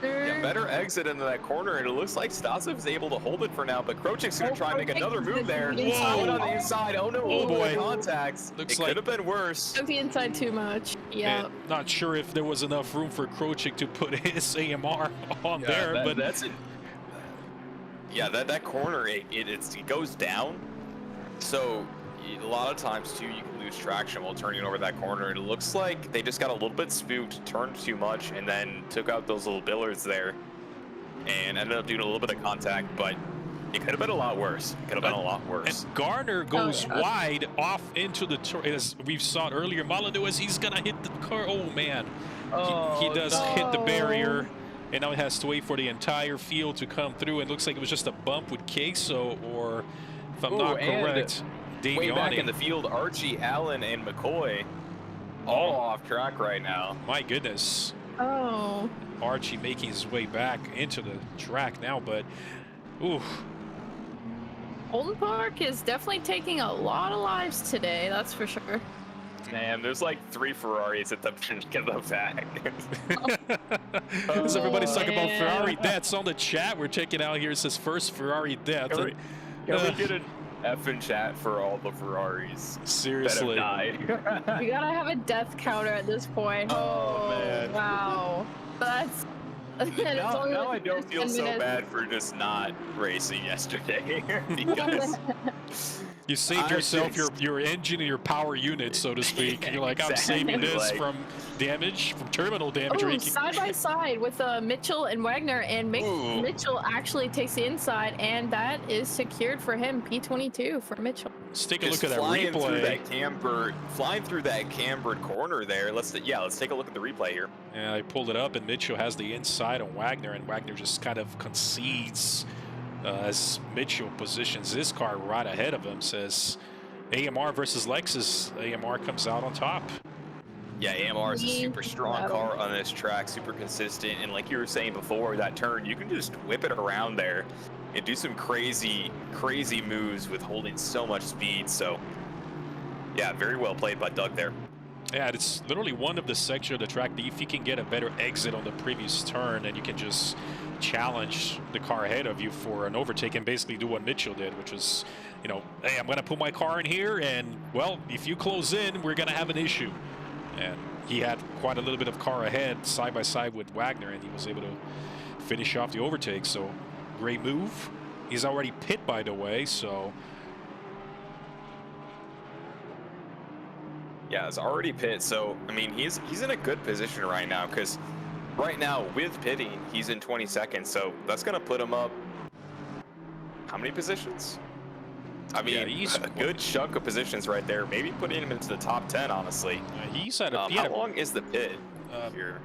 Yeah, better exit into that corner, and it looks like Stassi is able to hold it for now, but Krochik's going to try and make another move there. Whoa. On the inside. Oh no, Oh boy. Contacts. Looks It like- could have been worse. Took the inside too much. Yeah. And not sure if there was enough room for Krochik to put his AMR on there, but that's it. Yeah, that corner, it goes down. So a lot of times too, you can lose traction while turning over that corner. It looks like they just got a little bit spooked, turned too much, and then took out those little billards there, and ended up doing a little bit of contact. But it could have been a lot worse. It could have been a lot worse. And Garner goes wide off into the as we saw it earlier. Molyneux, he's gonna hit the car. Oh man, he does hit the barrier, and now he has to wait for the entire field to come through. And it looks like it was just a bump with Queso, or if I'm not correct, Way back in Daviani. the field, Archie, Allen, and McCoy all off track right now. My goodness, Oh. Archie making his way back into the track now, but ooh. Oulton Park is definitely taking a lot of lives today, that's for sure. Man, there's like 3 Ferraris at the get them back. As everybody's talking about man. Ferrari deaths on the chat, we're checking out here. It says first Ferrari death. Can we get an F in chat for all the Ferraris Seriously. that have died? We gotta have a death counter at this point. Oh, man. Wow. That's. Now I don't feel so bad for just not racing yesterday because You saved yourself your engine and your power unit, so to speak. Yeah, You're like, I'm saving exactly, this like- from damage, from terminal damage. Ooh, or you side by side with Mitchell and Wagner, and Ooh. Mitchell actually takes the inside, and that is secured for him. P22 for Mitchell. Let's take a just look at that flying through replay. flying through that cambered corner there. Let's take a look at the replay here. Yeah, I pulled it up, and Mitchell has the inside on Wagner, and Wagner just kind of concedes as Mitchell positions his car right ahead of him. Says AMR versus Lexus. AMR comes out on top. Yeah, AMR is a super strong Battle. car on this track, super consistent, and like you were saying before that turn, you can just whip it around there and do some crazy moves with holding so much speed. So yeah, very well played by Doug there. Yeah, it's literally one of the sections of the track that if you can get a better exit on the previous turn, and you can just challenge the car ahead of you for an overtake and basically do what Mitchell did, which was, you know, hey, I'm going to put my car in here, and, well, if you close in, we're going to have an issue. And he had quite a little bit of car ahead, side by side with Wagner, and he was able to finish off the overtake. So, great move. He's already pit, by the way, so... Yeah, it's already pit, so I mean he's in a good position right now because right now with pitting he's in 22nd, so that's gonna put him up how many positions? I mean, Yeah, he's- a good chunk of positions right there. Maybe putting him into the top 10, honestly. he's at a... How long is the pit here?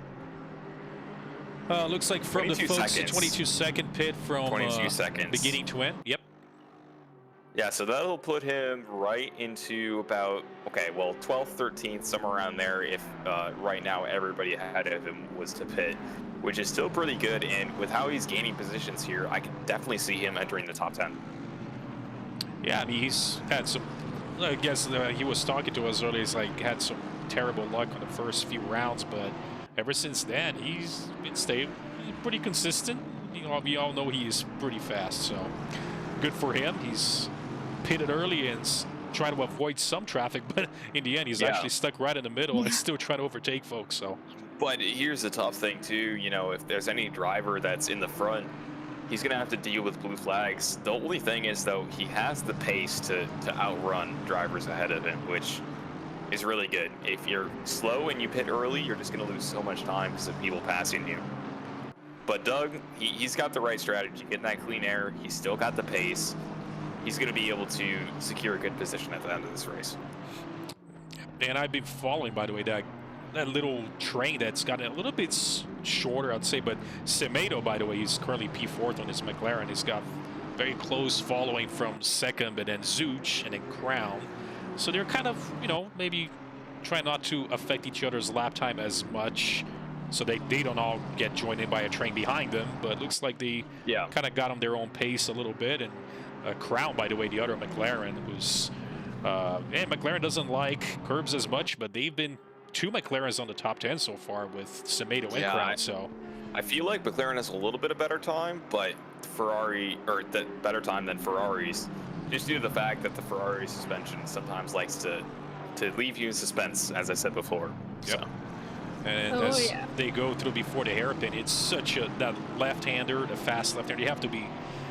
Looks like from the 22 folks, seconds. 22-second pit from 22 seconds. beginning to end. Yep. Yeah, so that'll put him right into about, okay, well, 12th, 13th, somewhere around there if right now everybody ahead of him was to pit, which is still pretty good. And with how he's gaining positions here, I can definitely see him entering the top 10. Yeah, I mean, he's had some, I guess he was talking to us earlier, he's like had some terrible luck on the first few rounds, but ever since then, he's been stable, pretty consistent. You know, we all know he is pretty fast, so good for him. He's pitted early and trying to avoid some traffic, but in the end, he's actually stuck right in the middle and still trying to overtake folks, so. But here's the tough thing, too. You know, if there's any driver that's in the front, he's going to have to deal with blue flags. The only thing is, though, he has the pace to outrun drivers ahead of him, which is really good. If you're slow and you pit early, you're just going to lose so much time because of people passing you. But Doug, he's got the right strategy, getting that clean air. He's still got the pace. He's going to be able to secure a good position at the end of this race. And I've been following, by the way, that that little train that's gotten a little bit shorter, I'd say. But Semedo, by the way, he's currently P4th on his McLaren. He's got very close following from second, but then Zuch and then Crown. So they're kind of, you know, maybe trying not to affect each other's lap time as much, so they don't all get joined in by a train behind them. But it looks like they kind of got on their own pace a little bit. And Crown, by the way, the other McLaren, who's and McLaren doesn't like curbs as much, but they've been 2 McLarens on the top 10 so far with Semedo and Crown. So I feel like McLaren has a little bit of better time, but Ferrari, or the better time than Ferraris, just due to the fact that the Ferrari suspension sometimes likes to leave you in suspense, as I said before. Yep. So. And as they go through before the hairpin, it's such that left-hander, the fast left-hander, you have to be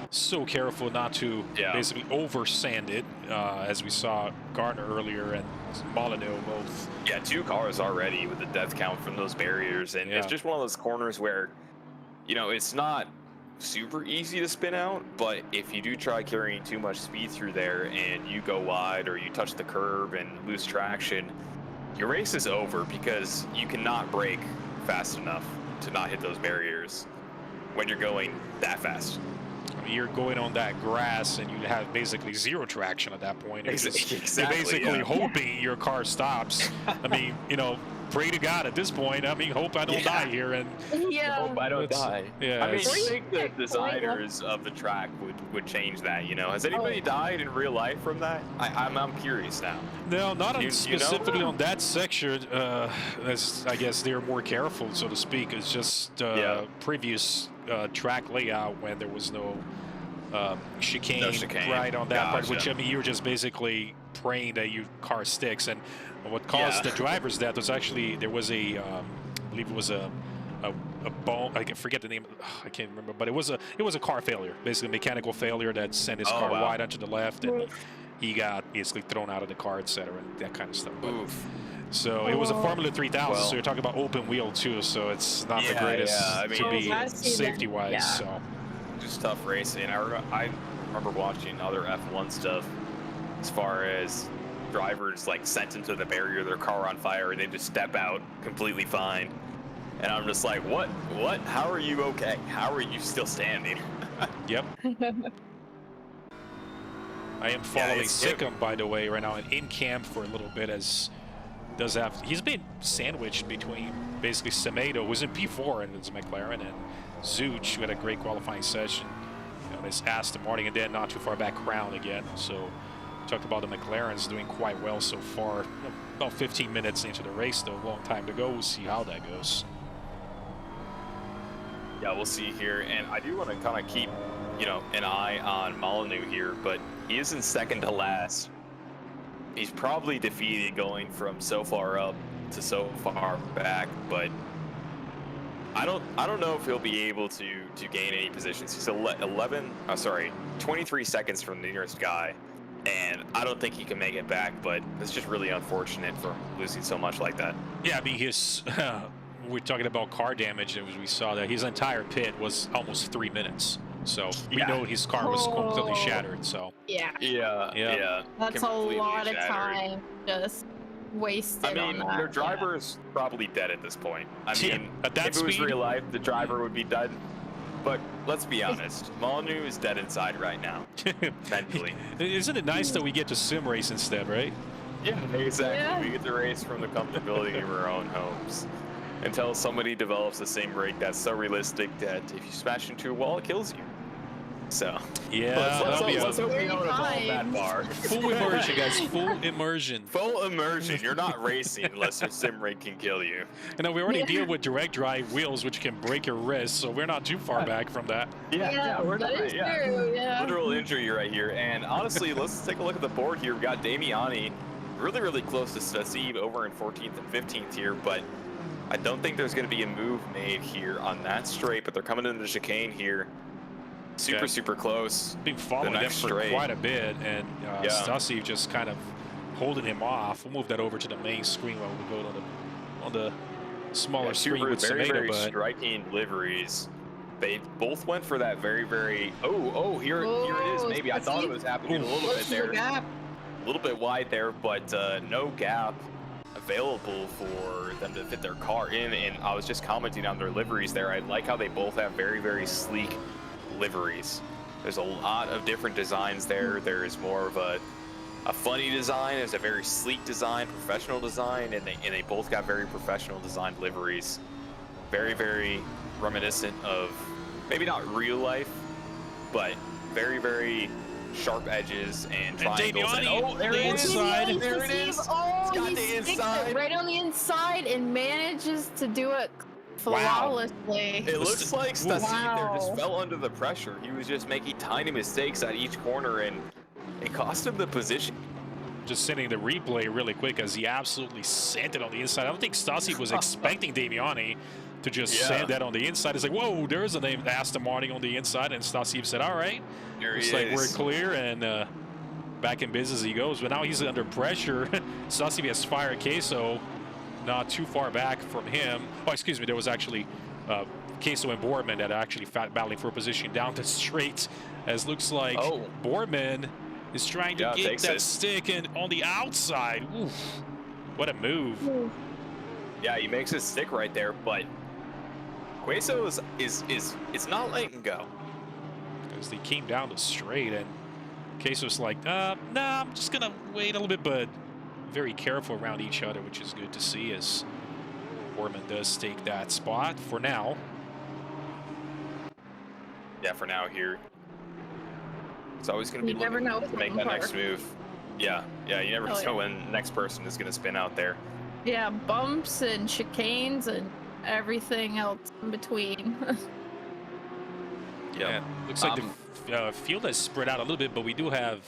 so careful not to basically over-sand it, as we saw Gardner earlier and Molyneux both. Yeah, 2 cars already with the death count from those barriers, and it's just one of those corners where, you know, it's not super easy to spin out, but if you do try carrying too much speed through there and you go wide or you touch the curb and lose traction, your race is over, because you cannot brake fast enough to not hit those barriers when you're going that fast. I mean, you're going on that grass and you have basically 0 traction at that point. You're basically hoping your car stops. I mean, you know, pray to God at this point. I mean, hope I don't die here. And hope I don't die. Yeah, I mean, I think the designers of the track would change that, you know. Has anybody died in real life from that? I'm curious now. No, not specifically on that section. As I guess they're more careful, so to speak. It's just previous track layout when there was no chicane right on that part, which, I mean, you're just basically praying that your car sticks. And what caused the driver's death was actually, there was a, I believe it was a bone, I forget the name, I can't remember, but it was a car failure, basically a mechanical failure that sent his car wide onto the left, and he got basically thrown out of the car, etc., and that kind of stuff. Oof. So it was a Formula 3000, so you're talking about open wheel too, so it's not the greatest I mean, to be safety-wise. So just tough racing. I remember watching other F1 stuff as far as drivers like sent into the barrier, their car on fire, and they just step out completely fine. And I'm just like, what? How are you okay? How are you still standing? Yep. I am following Sikkim, by the way, right now, and in camp for a little bit, as he's been sandwiched between basically Semedo, who's in P4 and it's McLaren, and Zuch, who had a great qualifying session, you know, this Aston Martin, and then not too far back Crown again. So talked about the McLarens doing quite well so far. You know, about 15 minutes into the race, though, a long time to go. We'll see how that goes. Yeah, we'll see here, and I do want to kind of keep, you know, an eye on Molyneux here, but he is in second to last. He's probably defeated going from so far up to so far back, but I don't know if he'll be able to gain any positions. He's 23 seconds from the nearest guy, and I don't think he can make it back, but it's just really unfortunate for losing so much like that. Yeah, I mean, his we're talking about car damage, and we saw that his entire pit was almost 3 minutes. So we know his car was completely shattered. So yeah, that's a lot of time just wasted. I mean, their driver is probably dead at this point. I mean, at that if it was real life, the driver would be dead. But let's be honest, Molyneux is dead inside right now, mentally. Isn't it nice that we get to sim race instead, right? Yeah, exactly. Yeah. We get to race from the comfortability of our own homes. Until somebody develops a sim rig that's so realistic that if you smash into a wall, it kills you. So yeah, let's hope we don't evolve that far. Full immersion, guys. Full immersion. Full immersion. You're not racing unless your sim rig can kill you. You know, we already deal with direct drive wheels, which can break your wrist, so we're not too far back from that. We're not. Literal injury right here. And honestly, let's take a look at the board here. We got Damiani really close to Steve over in 14th and 15th here, but I don't think there's going to be a move made here on that straight, but they're coming into the chicane here. Super close. Been following them for quite a bit, and Stasi just kind of holding him off. We'll move that over to the main screen while we go on the smaller screen with very striking liveries. They both went for that very here it is. Maybe I thought it was happening a little bit there. A little bit wide there, but no gap. available for them to fit their car in. And I was just commenting on their liveries there. I like how they both have very, very sleek liveries. There's a lot of different designs there. There's more of a funny design. There's a very sleek design, professional design, and they both got very professional designed liveries. Very, very reminiscent of maybe not real life, but very, very sharp edges and triangles. And oh, there it is. Inside. There it is. Oh, It's got he the sticks inside. it right on the inside and manages to do it flawlessly. It looks like Stassi there just Wow. fell under the pressure. He was just making tiny mistakes at each corner, and it cost him the position. Just sending the replay really quick as he absolutely sent it on the inside. I don't think Stassi was expecting Damiani to just send that on the inside. It's like, whoa, there's a name Aston Martin on the inside, and Stassi said, all right, looks like we're clear, and back in business he goes. But now he's under pressure. Stassi has fired Queso, not too far back from him. Oh, excuse me, there was actually Queso and Boorman that are actually battling for position down the straight, as looks like Boorman is trying to get that stick in on the outside. Oof, what a move. Yeah, he makes his stick right there, but Queso is not letting go. Because they came down the straight, and Queso's like, nah, I'm just gonna wait a little bit, but very careful around each other, which is good to see as Boorman does take that spot for now. Yeah, for now here. It's always going to be You never know looking to make that next move. Yeah, you never know when the next person is going to spin out there. Yeah, bumps and chicanes and everything else in between. Yeah, looks like the field has spread out a little bit, but we do have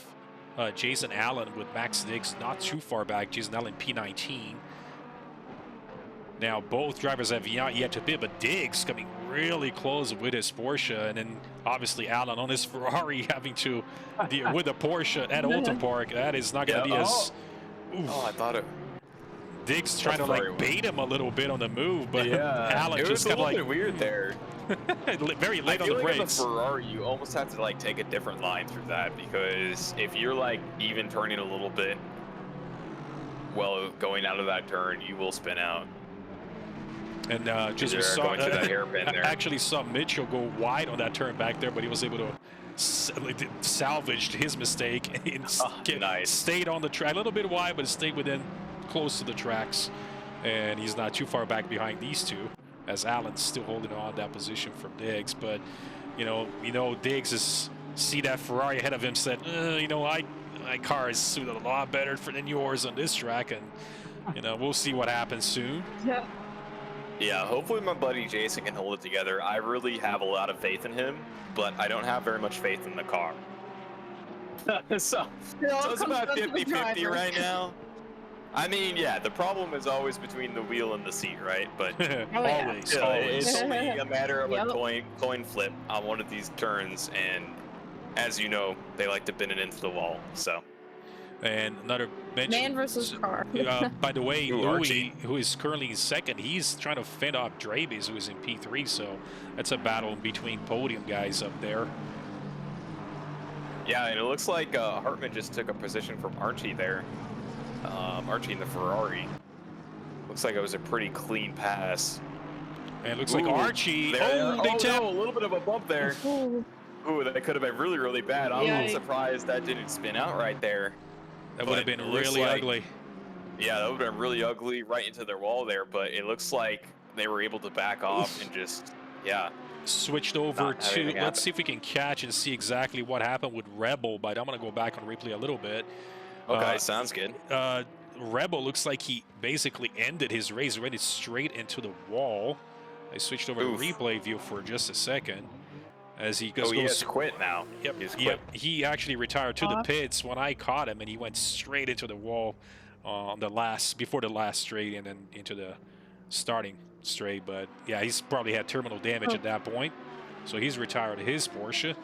Jason Allen with Max Diggs not too far back. Jason Allen P19. Now both drivers have not yet to pit, but Diggs coming really close with his Porsche, and then obviously Allen on his Ferrari having to deal with a Porsche at Oulton Park. That is not going to be as. Oh, I thought it. Diggs trying to like bait him a little bit on the move, but Allen it just was kind of like bit weird there. very late on the like brakes. On a Ferrari, you almost have to like take a different line through that, because if you're like even turning a little bit, well, going out of that turn, you will spin out. And just going to that hairpin there. Actually saw Mitchell go wide on that turn back there, but he was able to salvage his mistake and stayed on the track a little bit wide, but stayed within close to the tracks. And he's not too far back behind these two, as Allen's still holding on that position from Diggs. But you know Diggs is see that Ferrari ahead of him, said, my car is suited a lot better than yours on this track, and we'll see what happens soon. Yeah, hopefully my buddy Jason can hold it together. I really have a lot of faith in him, but I don't have very much faith in the car. so it's about 50-50 right now. I mean, yeah, the problem is always between the wheel and the seat, right? But always. It's only a matter of a coin flip on one of these turns, and as you know, they like to bend it into the wall. So. And another mention. Man versus car. By the way, Louis, who is currently in second, he's trying to fend off Drabies, who is in P3. So that's a battle between podium guys up there. Yeah, and it looks like Hartman just took a position from Archie there. Archie in the Ferrari. Looks like it was a pretty clean pass. And it looks like Archie. They tapped a little bit of a bump there. Ooh, that could have been really, really bad. I'm a little surprised that didn't spin out right there. That would have been really ugly. Yeah, that would have been really ugly right into their wall there, but it looks like they were able to back off and just, switched over to, let's see if we can catch and see exactly what happened with Rebel, but I'm going to go back on replay a little bit. Okay, sounds good. Rebel looks like he basically ended his race, ran it straight into the wall. I switched over to replay view for just a second. As he goes, he has quit now. Yep. He actually retired to the pits when I caught him, and he went straight into the wall on before the last straight, and then into the starting straight. But yeah, he's probably had terminal damage at that point, so he's retired his Porsche.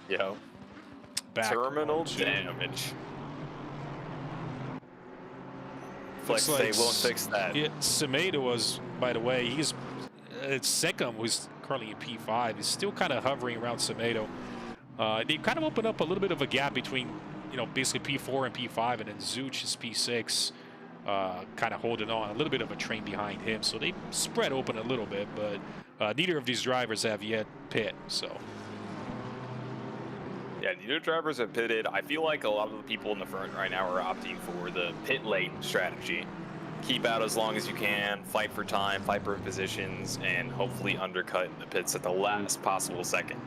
Yeah. Terminal damage. Flex, they won't fix that. Yeah, Semedo was, by the way, he's Secom, who's currently in P5, is still kind of hovering around Semedo. They kind of opened up a little bit of a gap between, basically P4 and P5, and then Zuch is P6. kind of holding on, a little bit of a train behind him. So they spread open a little bit, but neither of these drivers have yet pit. So. Yeah, neither drivers have pitted. I feel like a lot of the people in the front right now are opting for the pit late strategy. Keep out as long as you can, fight for time, fight for positions, and hopefully undercut the pits at the last possible second.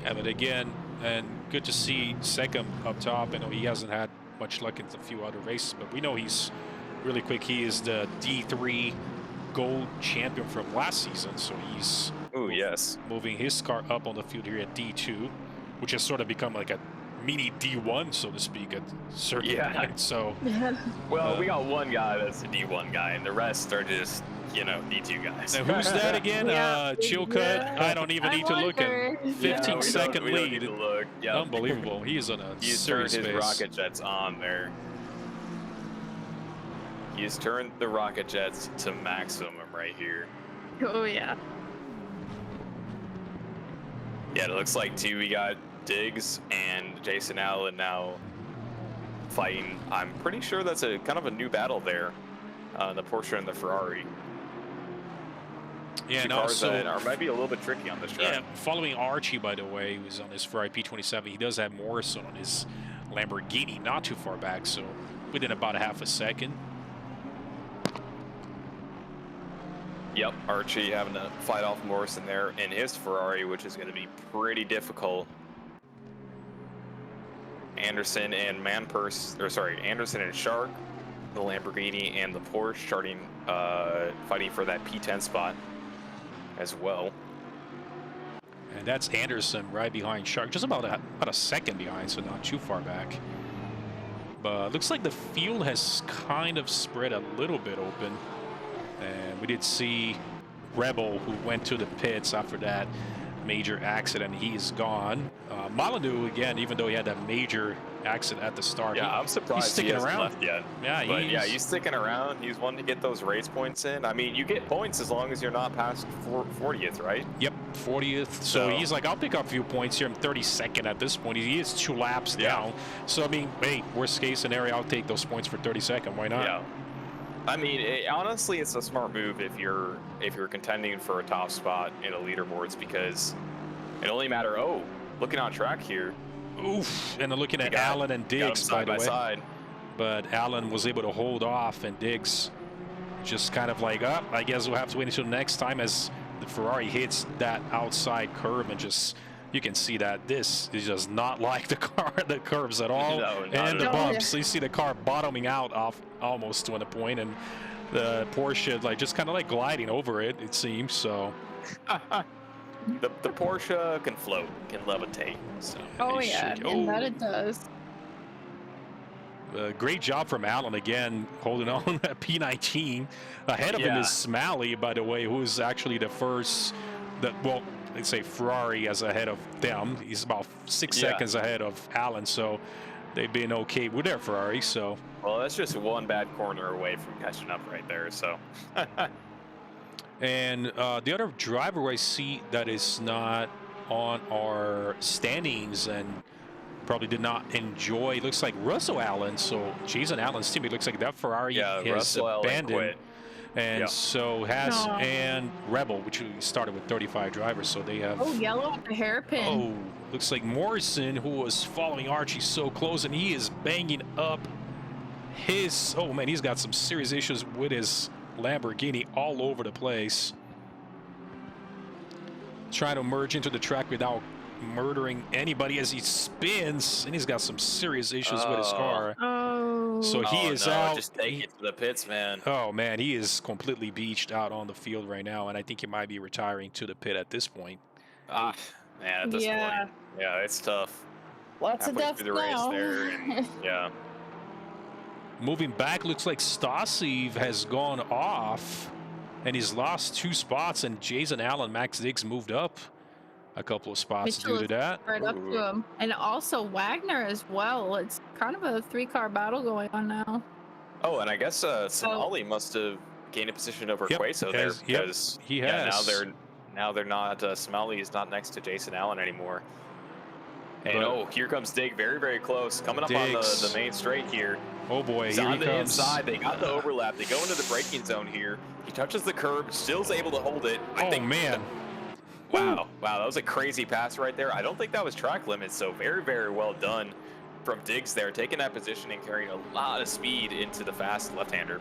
Yeah, but again, and good to see Second up top. I know he hasn't had much luck in a few other races, but we know he's really quick. He is the D3 gold champion from last season, so he's moving his car up on the field here at D2, which has sort of become like a mini D1, so to speak, at certain point. So, well, we got one guy that's a D1 guy, and the rest are just, you know, D2 guys. Now, who's that again? Chilcutt. I don't even need to look at 15-second we lead. Don't need to look. Yep. Unbelievable. He is on a serious turned his pace. rocket jets on there. He's turned the rocket jets to maximum right here. Oh yeah. Yeah, it looks like too. We got Diggs and Jason Allen now fighting. I'm pretty sure that's a kind of a new battle there. The Porsche and the Ferrari. Yeah, Two and cars also, that are maybe a little bit tricky on this track. Yeah, following Archie, by the way, who's on his Ferrari P27, he does have Morrison on his Lamborghini, not too far back, so within about a half a second. Yep, Archie having to fight off Morrison there in his Ferrari, which is going to be pretty difficult. Anderson and Anderson and Shark, the Lamborghini and the Porsche starting fighting for that P10 spot as well. And that's Anderson right behind Shark, just about a second behind, so not too far back. But looks like the field has kind of spread a little bit open. And we did see Rebel, who went to the pits after that major accident. He's gone. Molyneux, again, even though he had that major accident at the start. Yeah, I'm surprised he's sticking he hasn't around. left yet. Yeah, he's sticking around. He's wanting to get those race points in. I mean, you get points as long as you're not past 40th, right? Yep, 40th. So he's like, I'll pick up a few points here. I'm 32nd at this point. He is 2 laps down. So, I mean, hey, worst case scenario, I'll take those points for 32nd. Why not? Yeah. I mean, honestly, it's a smart move if you're contending for a top spot in the leaderboards, because it only matter. Oh, looking on track here. Oof, and looking at Allen and Diggs, by the way. Side. But Allen was able to hold off, and Diggs just kind of like, I guess we'll have to wait until next time as the Ferrari hits that outside curve, and just, you can see that this is just not like the curves at all, and the bumps. So you see the car bottoming out off almost to a point, and the Porsche like just kind of like gliding over it, it seems. So the Porsche can float, can levitate. So and that it does. Great job from Allen again, holding on at P19. Ahead of him is Smalley, by the way, who is actually the first. Let's say Ferrari as ahead of them. He's about 6 seconds ahead of Allen, so they've been okay with their Ferrari. So, well, that's just one bad corner away from catching up right there. So, and the other driver I see that is not on our standings and probably did not enjoy, looks like Russell Allen. So Jason Allen's team, it looks like that Ferrari has abandoned. And so and Rebel, which started with 35 drivers, so they have. Oh, yellow with the hairpin. Oh, looks like Morrison, who was following Archie so close, and he is banging up his. Oh man, he's got some serious issues with his Lamborghini all over the place. Trying to merge into the track without murdering anybody as he spins, and he's got some serious issues with his car. So he is out. Just take it to the pits, man. Oh man, he is completely beached out on the field right now, and I think he might be retiring to the pit at this point. Man, at this point, it's tough. Lots of deaths now. There, and, Moving back, looks like Stasiv has gone off, and he's lost 2 spots, and Jason Allen, Max Diggs moved up a couple of spots due to that. Right up to him. And also Wagner as well. It's kind of a 3-car battle going on now. Oh, and I guess Somali must have gained a position over Queso there, because he has. Now they're not Somali is not next to Jason Allen anymore. And oh, here comes Dig, very, very close. Coming up on the main straight here. Oh boy, He's here on he the comes. inside. They got the overlap. They go into the braking zone here. He touches the curb, still's able to hold it. Oh man. Wow, that was a crazy pass right there. I don't think that was track limit, so very, very well done from Diggs there, taking that position and carrying a lot of speed into the fast left-hander.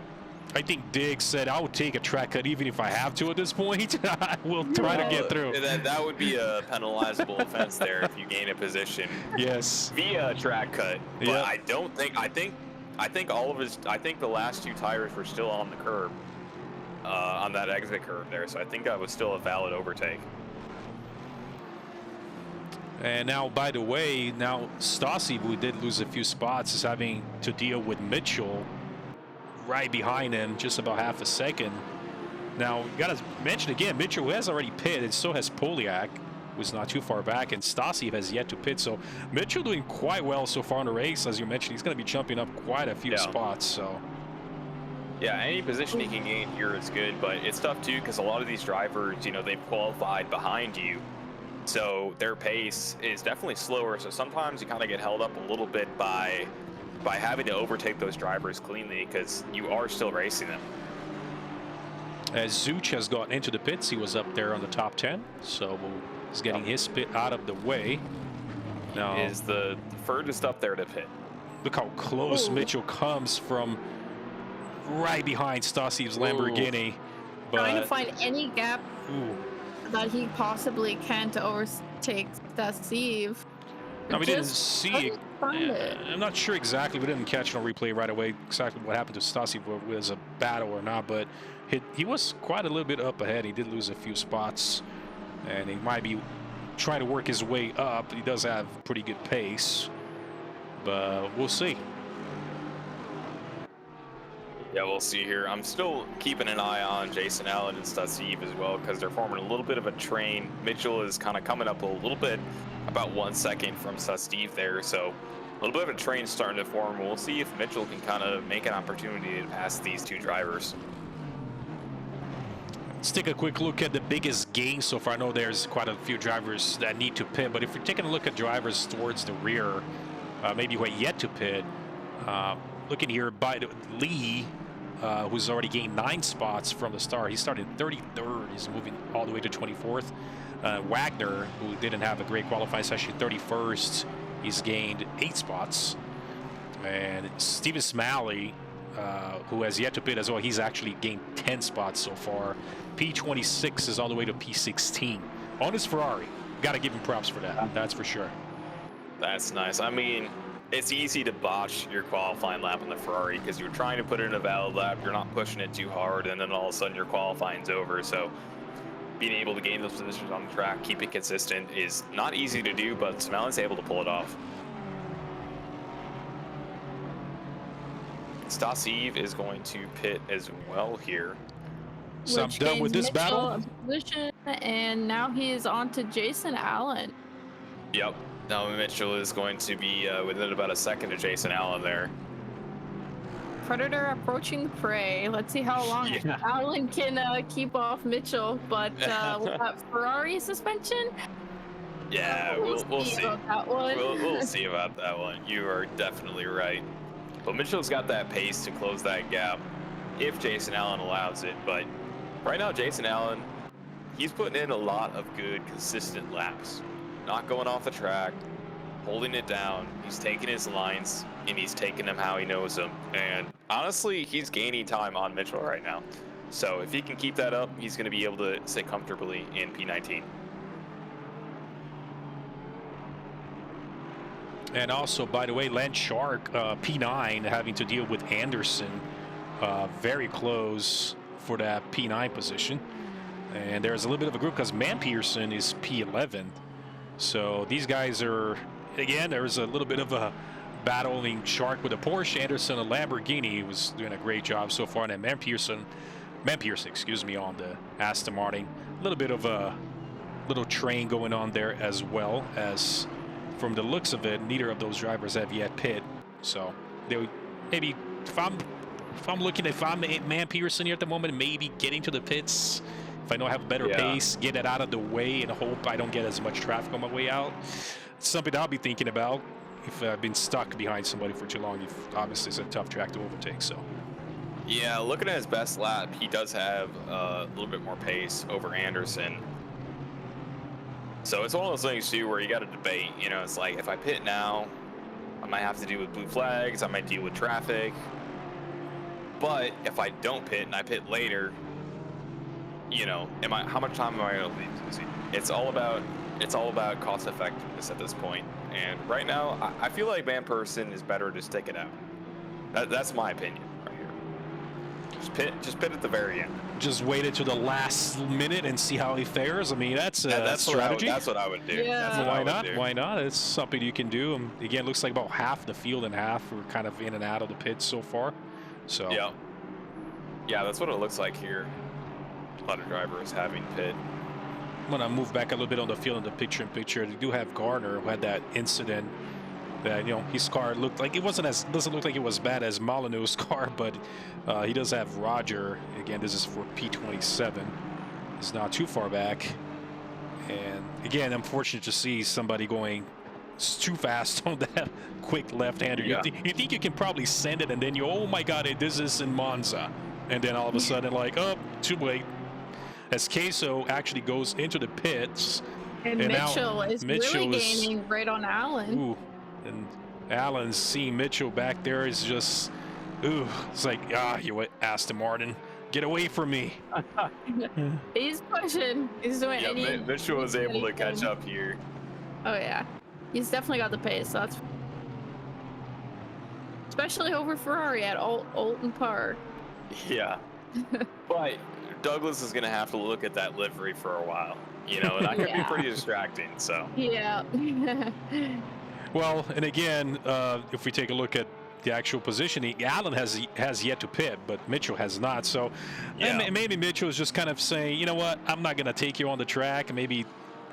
I think Diggs said, I would take a track cut even if I have to at this point. I will try to get through. That would be a penalizable offense there if you gain a position. Yes. Via track cut. But Yep. I think all of his, I think the last 2 tires were still on the curb, on that exit curve there. So I think that was still a valid overtake. And now, by the way, now Stassi, who did lose a few spots, is having to deal with Mitchell right behind him, just about half a second. Now, you got to mention again, Mitchell has already pitted, and so has Poliak, who's not too far back, and Stassi has yet to pit. So Mitchell doing quite well so far in the race. As you mentioned, he's going to be jumping up quite a few spots. So. Yeah, any position he can gain here is good, but it's tough too because a lot of these drivers, you know, they've qualified behind you. So their pace is definitely slower. So sometimes you kind of get held up a little bit by having to overtake those drivers cleanly because you are still racing them. As Zuch has gotten into the pits, he was up there on the top 10. So he's getting his pit out of the way. Now He is the furthest up there to pit. Look how close Mitchell comes from right behind Stassi's Lamborghini. But Trying to find any gap that he possibly can to overtake Steve. No, we didn't see it. it. I'm not sure exactly. We didn't catch it on replay right away exactly what happened to Stassi, whether it was a battle or not. But he was quite a little bit up ahead. He did lose a few spots, and he might be trying to work his way up. He does have pretty good pace, but we'll see. Yeah, we'll see here. I'm still keeping an eye on Jason Allen and Steve as well because they're forming a little bit of a train. Mitchell is kind of coming up a little bit, about 1 second from Steve there. So a little bit of a train starting to form. We'll see if Mitchell can kind of make an opportunity to pass these 2 drivers. Let's take a quick look at the biggest gain so far. I know there's quite a few drivers that need to pit, but if we're taking a look at drivers towards the rear, maybe who are yet to pit, looking here by Lee, who's already gained 9 spots from the start. He started 33rd. He's moving all the way to 24th. Wagner, who didn't have a great qualifying session, 31st. He's gained 8 spots. And Steven Smalley, who has yet to pit as well, he's actually gained 10 spots so far. P26 is all the way to P16 on his Ferrari. Got to give him props for that. That's for sure. That's nice. I mean, it's easy to botch your qualifying lap on the Ferrari because you're trying to put it in a valid lap, you're not pushing it too hard, and then all of a sudden your qualifying's over. So being able to gain those positions on the track, keep it consistent is not easy to do, but Smalley's able to pull it off. Stasiv is going to pit as well here. So I'm done with this battle. Position, and now he is on to Jason Allen. Yep. Now Mitchell is going to be within about a second of Jason Allen there. Predator approaching the prey. Let's see how long Allen can keep off Mitchell. But with that Ferrari suspension, we'll see about that one. We'll see about that one. You are definitely right. But Mitchell's got that pace to close that gap if Jason Allen allows it. But right now, Jason Allen, he's putting in a lot of good, consistent laps. Not going off the track, holding it down. He's taking his lines, and he's taking them how he knows them. And honestly, he's gaining time on Mitchell right now. So if he can keep that up, he's going to be able to sit comfortably in P19. And also, by the way, Lance Shark, P9, having to deal with Anderson, very close for that P9 position. And there's a little bit of a group because Man Pearson is P11. So these guys are, again, there's a little bit of a battling Shark with a Porsche, Anderson, a Lamborghini, was doing a great job so far. And Man Pearson, excuse me, on the Aston Martin. A little bit of a little train going on there as well, as from the looks of it, neither of those drivers have yet pit. So they would maybe, if I'm Man Pearson here at the moment, maybe getting to the pits. If I know I have a better pace, get it out of the way and hope I don't get as much traffic on my way out. It's something I'll be thinking about if I've been stuck behind somebody for too long. If obviously it's a tough track to overtake. So. Yeah, looking at his best lap, he does have a little bit more pace over Anderson. So it's one of those things too where you got to debate. You know, it's like if I pit now, I might have to deal with blue flags. I might deal with traffic. But if I don't pit and I pit later, you know, how much time am I going to lose? It's all about cost effectiveness at this point. And right now, I feel like man person is better to stick it out. That's my opinion right here. Just pit at the very end. Just wait until the last minute and see how he fares. I mean, that's a strategy. That's what I would do. Yeah. Why not? Why not? It's something you can do. Again, it looks like about half the field and half are kind of in and out of the pits so far. So yeah, that's what it looks like here. A lot of drivers having pit. I'm gonna move back a little bit on the field in the picture-in-picture. They do have Garner, who had that incident that, you know, his car looked like it doesn't look like it was bad as Molyneux's car, but he does have Roger. Again, this is for P27. It's not too far back. And again, unfortunate to see somebody going too fast on that quick left-hander. Yeah. You think you can probably send it, and then oh my God, this is in Monza. And then all of a sudden, like, oh, too late. As Queso actually goes into the pits. And Mitchell is really gaining right on Allen. Ooh, and Allen seeing Mitchell back there is just, ooh, it's like, you Aston Martin, get away from me. He's pushing. He's doing Mitchell was able to catch up here. Oh, yeah. He's definitely got the pace. So that's especially over Ferrari at Oulton Park. Yeah. But Douglas is going to have to look at that livery for a while, you know, and that could be pretty distracting. So yeah. Well, and again, if we take a look at the actual positioning, Allen has yet to pit, but Mitchell has not. So maybe Mitchell is just kind of saying, you know what, I'm not going to take you on the track. Maybe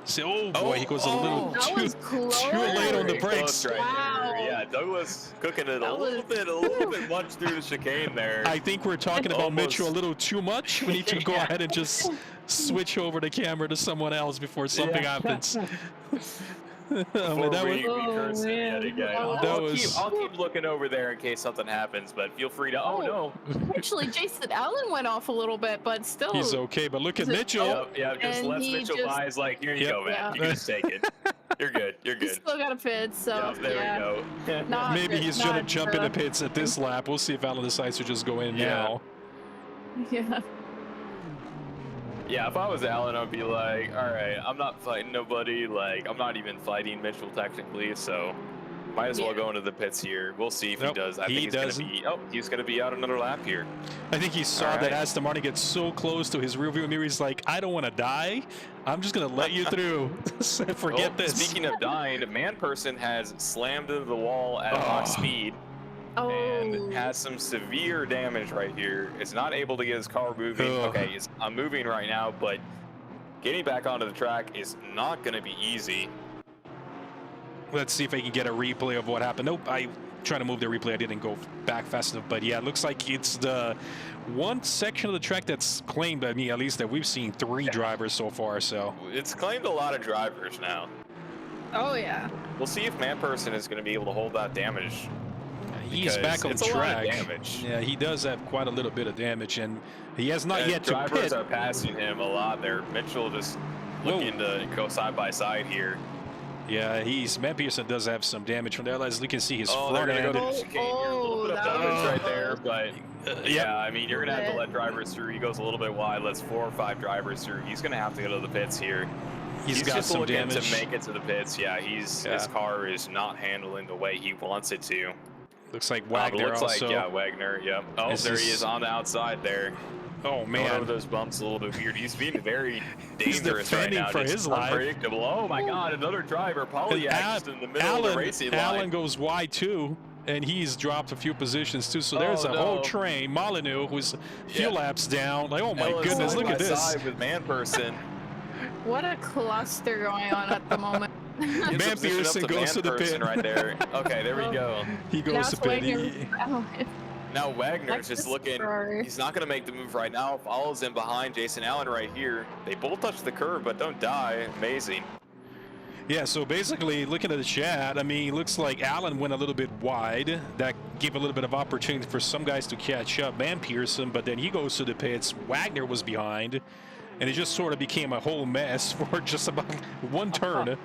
say, oh boy, he goes a little too late on the brakes. Right there. Yeah, Douglas cooking it a little bit much through the chicane there. I think we're talking about Mitchell a little too much. We need to go ahead and just switch over the camera to someone else before something happens. I'll keep looking over there in case something happens, but feel free to. Oh no! Actually, Jason Allen went off a little bit, but still. He's okay, but look at Mitchell. Just lets Mitchell by. Is like, here you go, man. You can just take it. You're good. You're good. He's still got a pit, so there we go. Maybe he's gonna jump in the pits at this lap. We'll see if Allen decides to just go in now. Yeah. Yeah, if I was Allen, I'd be like, all right, I'm not fighting nobody. Like, I'm not even fighting Mitchell technically, so might as well go into the pits here. We'll see if he does. I think he's gonna be out another lap here. I think he saw that Aston Martin gets so close to his rearview mirror. He's like, I don't want to die. I'm just gonna let you through. Forget this. Speaking of dying, man person has slammed into the wall at high speed. And has some severe damage right here. Is not able to get his car moving. Okay, I'm moving right now, but getting back onto the track is not going to be easy. Let's see if I can get a replay of what happened. Nope, I tried to move the replay. I didn't go back fast enough, but yeah, it looks like it's the one section of the track that's claimed, I mean, at least that we've seen 3 drivers so far, so. It's claimed a lot of drivers now. Oh, yeah. We'll see if man person is going to be able to hold that damage. He's back on track. A lot of damage. Yeah, he does have quite a little bit of damage, and he has not yet to pit. Drivers are passing him a lot there. Mitchell just looking to go side by side here. Yeah, Matt Pearson does have some damage from there. As you can see, his front end. Go to the chicane here. A little bit of damage right there, but yeah, I mean, you're gonna have to let drivers through. He goes a little bit wide, lets 4 or 5 drivers through. He's gonna have to go to the pits here. He's got just some looking damage to make it to the pits. Yeah, his car is not handling the way he wants it to. Looks like Wagner also. Wagner, yep. Oh, there he is on the outside there. Oh, man. Over those bumps a little bit weird. He's being very dangerous right now. For his life. Unpredictable. Oh, my God, another driver. Polyak in the middle of the racing line. Allen goes wide, too, and he's dropped a few positions, too. So there's a whole train. Molyneux, who's a few laps down. Like, oh, my goodness, look at this. Side with man person. What a cluster going on at the moment. Man Pearson goes to the pit right there. Okay, there we go. He goes to pit. Now Wagner's just looking. He's not going to make the move right now. Follows him behind Jason Allen right here. They both touch the curb, but don't die. Amazing. Yeah, so basically, looking at the chat, I mean, it looks like Allen went a little bit wide. That gave a little bit of opportunity for some guys to catch up, Van Pearson, but then he goes to the pits. Wagner was behind, and it just sort of became a whole mess for just about one turn.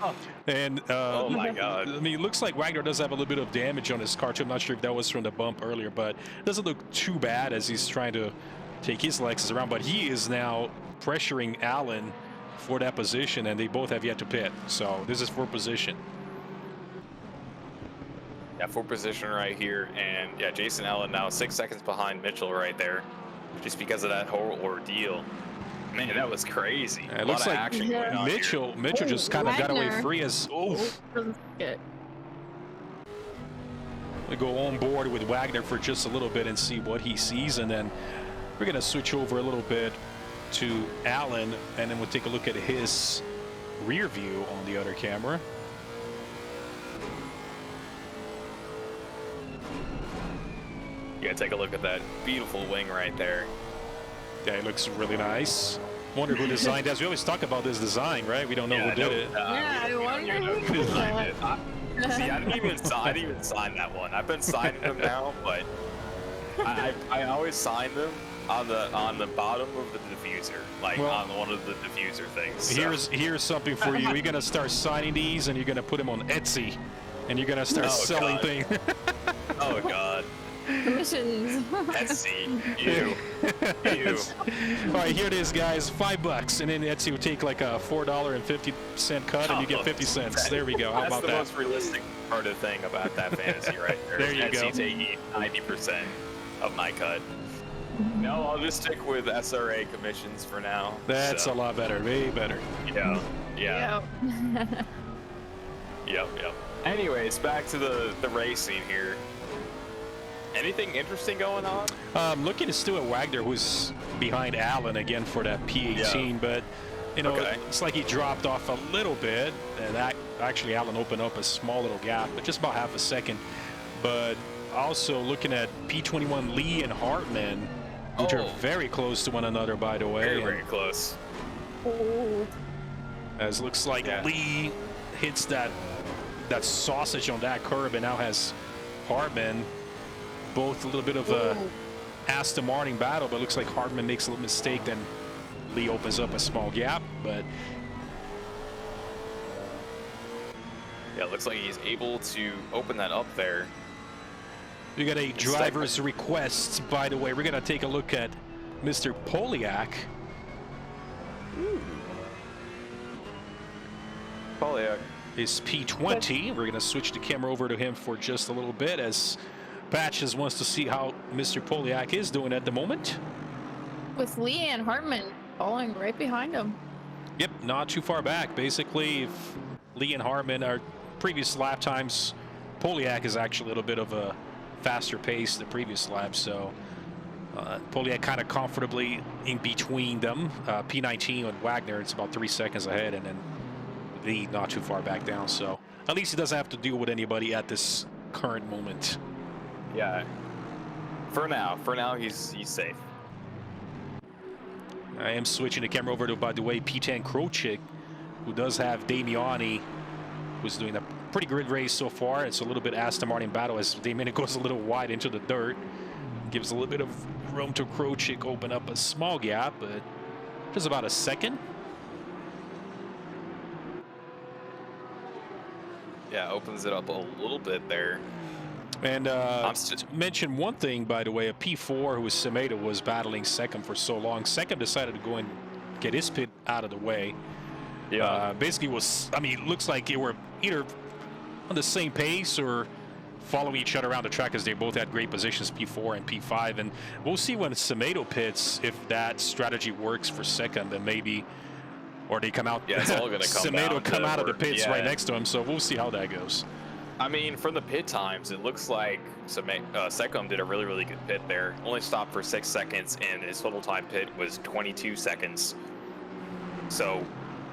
And Oh my God. I mean, it looks like Wagner does have a little bit of damage on his car, too. I'm not sure if that was from the bump earlier, but it doesn't look too bad as he's trying to take his Lexus around. But he is now pressuring Allen for that position, and they both have yet to pit. So this is for position. Yeah, for position right here. And yeah, Jason Allen now 6 seconds behind Mitchell right there, just because of that whole ordeal. Man, that was crazy. It looks like action going on Mitchell just kind of got away free as we go on board with Wagner for just a little bit and see what he sees, and then we're going to switch over a little bit to Allen, and then we'll take a look at his rear view on the other camera. Yeah, take a look at that beautiful wing right there. Yeah, it looks really nice. Wonder who designed that. We always talk about this design, right? We don't know who did it. Yeah, I wonder who designed it. See, I didn't even sign that one. I've been signing them now, but I always sign them on the bottom of the diffuser, like on one of the diffuser things. So. Here's something for you. You're gonna start signing these, and you're gonna put them on Etsy, and you're gonna start selling things. Oh God. Commissions. Etsy. You. All right, here it is, guys. $5, and then Etsy will take like a $4.50 cut, and you get 50 cents. There we go. How about that? That's the most realistic part of the thing about that fantasy right there. There you go. Etsy taking 90% of my cut. No, I'll just stick with SRA commissions for now. That's a lot better, way better. Yeah. Yep. Anyways, back to the racing here. Anything interesting going on? Looking to Stuart Wagner, who's behind Allen again for that P18, but you know, it's like he dropped off a little bit, and that actually Allen opened up a small little gap, but just about half a second. But also looking at P21 Lee and Hartman, which are very close to one another, by the way. Very close. As looks like Lee hits that sausage on that curb, and now has Hartman. Both a little bit of a Aston Martin battle, but it looks like Hartman makes a little mistake, then Lee opens up a small gap. But yeah, it looks like he's able to open that up there. We got a driver's request, by the way. We're gonna take a look at Mr. Poliak. Poliak is P20. We're gonna switch the camera over to him for just a little bit, as Patches wants to see how Mr. Poliak is doing at the moment. With Lee and Hartman following right behind him. Yep, not too far back. Basically, if Lee and Hartman are previous lap times, Poliak is actually a little bit of a faster pace the previous lap, so Poliak kind of comfortably in between them. P19 with Wagner, it's about 3 seconds ahead, and then Lee not too far back down, so at least he doesn't have to deal with anybody at this current moment. Yeah. For now, he's safe. I am switching the camera over to, by the way, P10 Krochik, who does have Damiani, who's doing a pretty good race so far. It's a little bit Aston Martin battle as Damiani goes a little wide into the dirt. Gives a little bit of room to Krochik open up a small gap, but just about a second. Yeah, opens it up a little bit there. And mention one thing, by the way, a P4 who was Semedo was battling Second for so long. Second decided to go and get his pit out of the way. Yeah. Basically it looks like they were either on the same pace or following each other around the track, as they both had great positions, P4 and P5. And we'll see when Semedo pits if that strategy works for Second, then maybe, or they come out. Yeah, it's all going to come Semedo come out of the pits right next to him, so we'll see how that goes. I mean, from the pit times, it looks like Secom did a really, really good pit there. Only stopped for 6 seconds, and his total time pit was 22 seconds. So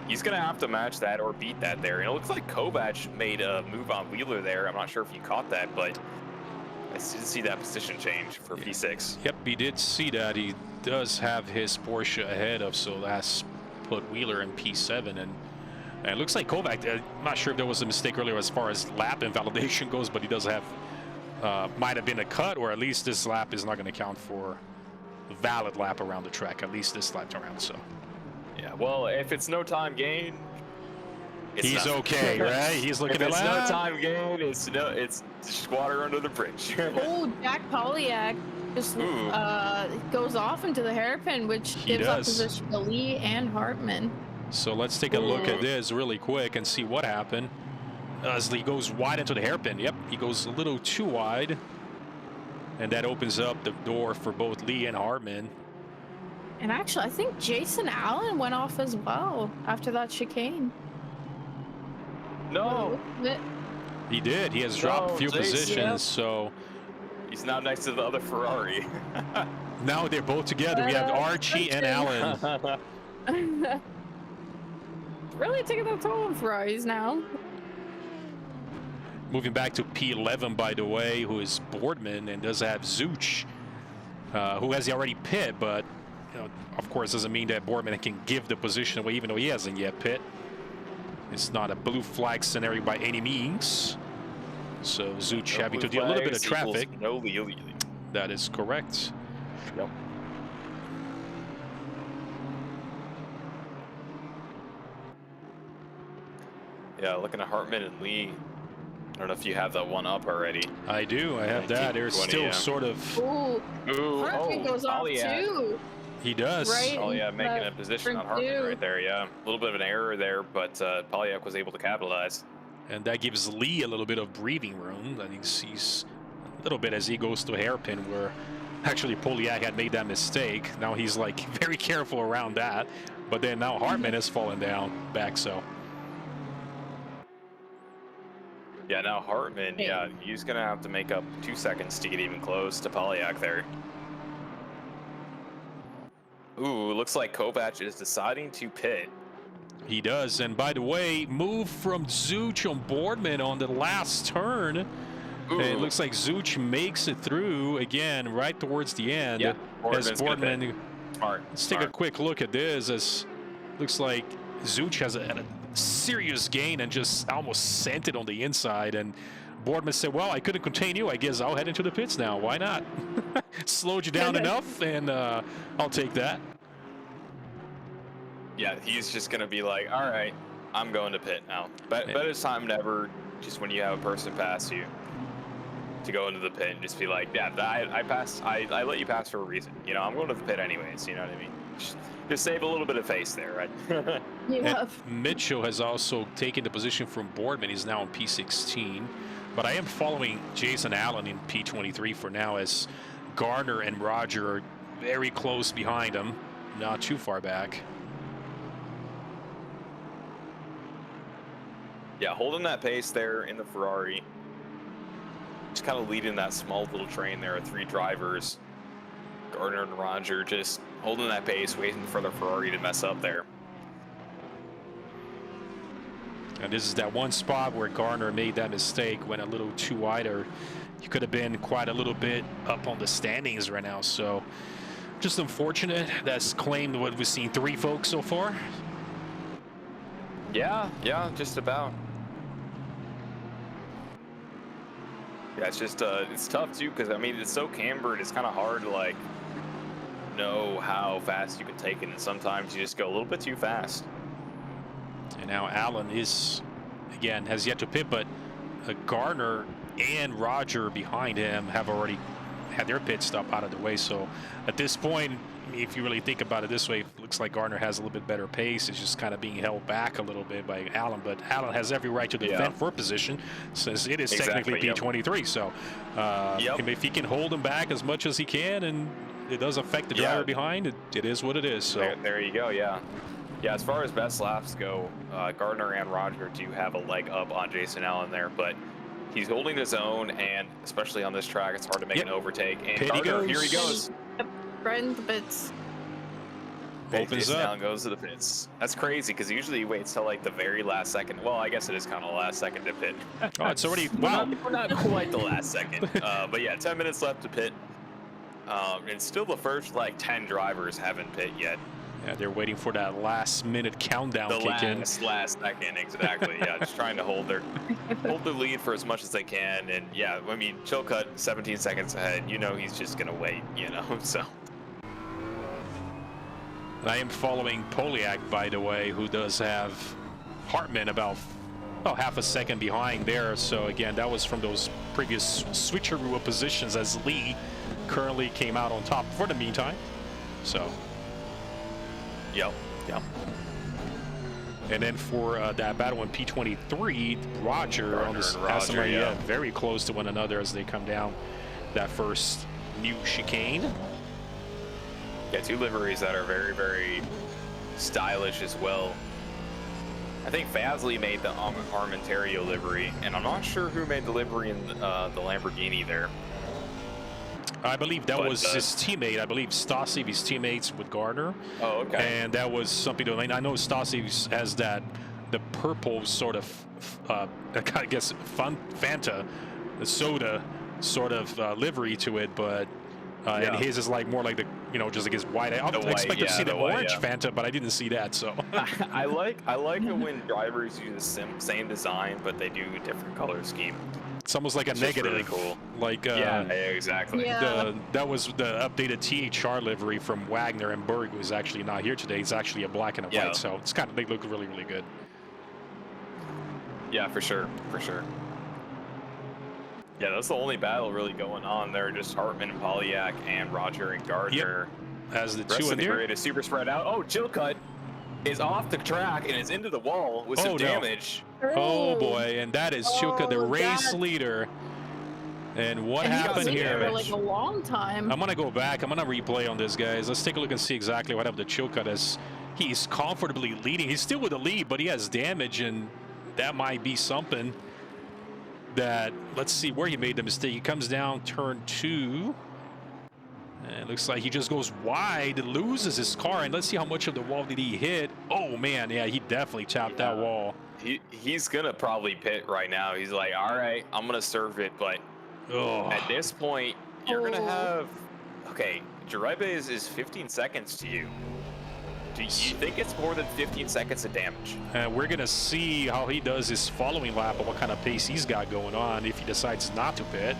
he's going to have to match that or beat that there. And it looks like Kovac made a move on Wheeler there. I'm not sure if you caught that, but I did see that position change for P6. Yep, he did see that. He does have his Porsche ahead of, so that's put Wheeler in P7. And And it looks like Kovac, I'm not sure if there was a mistake earlier as far as lap invalidation goes, but he does have, might have been a cut, or at least this lap is not going to count for a valid lap around the track, at least this lap around, so. Yeah, well, if it's no time gain, he's okay, right? He's looking at if it's no time gain, it's just water under the bridge. Oh, Jack Polyak just goes off into the hairpin, which gives up position to Lee and Hartman. So let's take a look at this really quick and see what happened. As Lee goes wide into the hairpin. Yep, he goes a little too wide. And that opens up the door for both Lee and Hartman. And actually, I think Jason Allen went off as well after that chicane. No. He did. He has dropped a few positions, so... He's now next to the other Ferrari. Now they're both together. We have Archie and Allen. Really taking the toll on Ferraris now. Moving back to P11, by the way, who is Boardman and does have Zuch, who has already pit, but you know, of course doesn't mean that Boardman can give the position away, even though he hasn't yet pit. It's not a blue flag scenario by any means. So Zuch having to do a little bit of traffic. No Lee. That is correct. Yep. Yeah, looking at Hartman and Lee. I don't know if you have that one up already. I do. I have that. There's still sort of. Ooh. Hartman goes off too. He does. Right. Oh yeah, making a position on Hartman right there. Yeah, a little bit of an error there, but Polyak was able to capitalize. And that gives Lee a little bit of breathing room. I think he's a little bit as he goes to hairpin, where actually Polyak had made that mistake. Now he's like very careful around that. But then now Hartman has fallen down back, so. Yeah, now Hartman, yeah, he's going to have to make up 2 seconds to get even close to Polyak there. Ooh, looks like Kovac is deciding to pit. He does, and by the way, move from Zuch on Boardman on the last turn. And it looks like Zuch makes it through again right towards the end. Yeah, as Boardman. Smart. Let's take a quick look at this. As looks like Zuch has a serious gain and just almost sent it on the inside. And Boardman said, "Well, I couldn't contain you. I guess I'll head into the pits now. Why not? Slowed you down enough, and I'll take that." Yeah, he's just going to be like, all right, I'm going to pit now. Better time than ever, just when you have a person pass you, to go into the pit and just be like, yeah, I passed. I let you pass for a reason. You know, I'm going to the pit anyways. You know what I mean? Just save a little bit of face there, right? Yeah. Mitchell has also taken the position from Boardman. He's now in P16. But I am following Jason Allen in P23 for now, as Garner and Roger are very close behind him, not too far back. Yeah, holding that pace there in the Ferrari. Just kind of leading that small little train there of 3 drivers. Garner and Roger just holding that pace, waiting for the Ferrari to mess up there. And this is that one spot where Garner made that mistake, went a little too wide, or he could have been quite a little bit up on the standings right now. So just unfortunate. That's claimed what we've seen 3 folks so far. Yeah, just about. Yeah, it's just it's tough too, because I mean it's so cambered. It's kind of hard to like know how fast you can take it, and sometimes you just go a little bit too fast. And now Allen is, again, has yet to pit, but Garner and Roger behind him have already had their pit stop out of the way. So at this point, if you really think about it this way, it looks like Garner has a little bit better pace. It's just kind of being held back a little bit by Allen, but Allen has every right to defend for position, since it is technically P23. So if he can hold him back as much as he can, and it does affect the driver behind, it is what it is. So there you go. Yeah, as far as best laps go, Gardner and Roger do have a leg up on Jason Allen there, but he's holding his own, and especially on this track, it's hard to make an overtake. And Gardner, here he goes. Right in the pits. Opens up. Allen goes to the pits. That's crazy, because usually he waits till like the very last second. Well, I guess it is kind of the last second to pit. Oh, it's already, wow. We're not quite the last second. But yeah, 10 minutes left to pit. And still the first like 10 drivers haven't pit yet. Yeah, they're waiting for that last-minute countdown The kick in. last second, exactly. Yeah, just trying to hold the lead for as much as they can. And yeah, I mean, Chilcutt 17 seconds ahead. You know he's just gonna wait. You know, so. I am following Poliak, by the way, who does have Hartman about half a second behind there. So again, that was from those previous switcheroo of positions as Lee currently came out on top for the meantime. So. Yep. And then for that battle in P23, Roger on this Roger, very close to one another as they come down that first new chicane. Yeah, two liveries that are very, very stylish as well. I think Fazley made the Armentario livery, and I'm not sure who made the livery in the Lamborghini there. I believe that was his teammate. I believe Stasi, his teammates with Gardner. Oh, okay. And that was something to, I know Stasi has the purple sort of, I guess, Fanta, the soda sort of livery to it, but and his is like more like the, just like his white. I expect to see the orange Fanta, but I didn't see that. So I like it when drivers use the same design, but they do a different color scheme. It's almost like a negative. Really cool. Like yeah, exactly. Yeah. That was the updated THR livery from Wagner and Berg, who's actually not here today. It's actually a black and a white, so it's they look really, really good. Yeah, for sure. Yeah, that's the only battle really going on there. Just Hartman and Polyak and Roger and Gardner. Yep. As the rest two of in the there. grid is super spread out. Oh, Chilcutt is off the track and is into the wall with some damage. Oh boy, and that is Chilcutt, the race leader. And what happened here? For like a long time. I'm gonna go back. I'm gonna replay on this, guys. Let's take a look and see exactly what happened to Chilcutt as he's comfortably leading. He's still with the lead, but he has damage, and that might be something. That, let's see where he made the mistake. He comes down turn 2. And it looks like he just goes wide, loses his car, and let's see how much of the wall did he hit. Oh man, yeah, he definitely tapped that wall. He's gonna probably pit right now. He's like, all right, I'm gonna serve it, but at this point, you're gonna have Jarebe is 15 seconds to you. Do you think it's more than 15 seconds of damage? We're going to see how he does his following lap and what kind of pace he's got going on if he decides not to pit.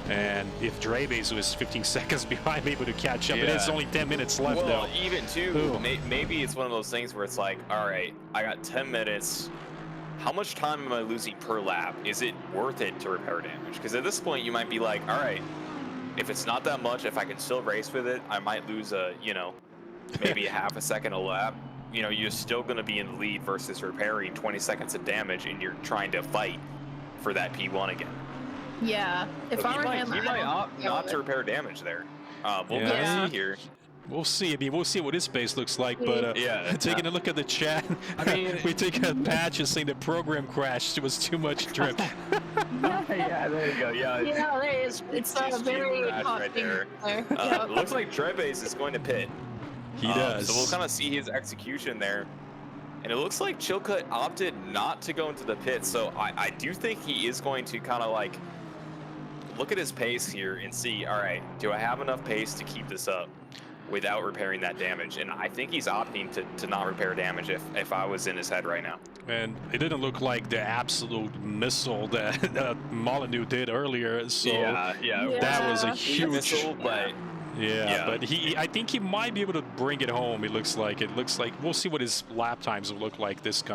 And if Drebes, who is 15 seconds behind, able to catch up. Yeah. But it's only 10 minutes left, though. Even too, maybe it's one of those things where it's like, all right, I got 10 minutes. How much time am I losing per lap? Is it worth it to repair damage? Because at this point, you might be like, all right, if it's not that much, if I can still race with it, I might lose maybe a half a second a lap. You're still going to be in the lead versus repairing 20 seconds of damage, and you're trying to fight for that P1 again. Yeah. If I were him, he might opt not to repair damage there. We'll see here. We'll see. I mean, we'll see what his space looks like. But taking a look at the chat, I mean, we take a patch and saying the program crashed. It was too much drip. Yeah, there you go. Yeah, there is. It's very hot right there. Looks like Trebes is going to pit. He does. So we'll kind of see his execution there. And it looks like Chilcutt opted not to go into the pit. So I do think he is going to kind of like look at his pace here and see, all right, do I have enough pace to keep this up without repairing that damage? And I think he's opting to not repair damage if I was in his head right now. And it didn't look like the absolute missile that Molyneux did earlier. So that was a huge missile, but but I think he might be able to bring it home. It looks like we'll see what his lap times will look like this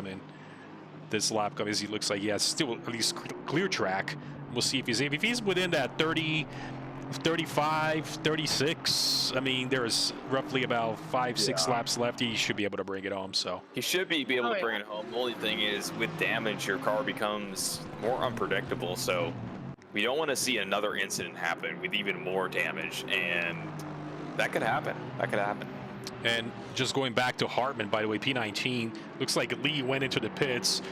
lap coming. He looks like he has still at least clear track. We'll see if he's within that 30, 35, 36. I mean, there's roughly about 5-6 laps left. He should be able to bring it home. So he should be able to bring it home. The only thing is, with damage, your car becomes more unpredictable. So we don't want to see another incident happen with even more damage, and that could happen. And just going back to Hartman, by the way, P19, looks like Lee went into the pits,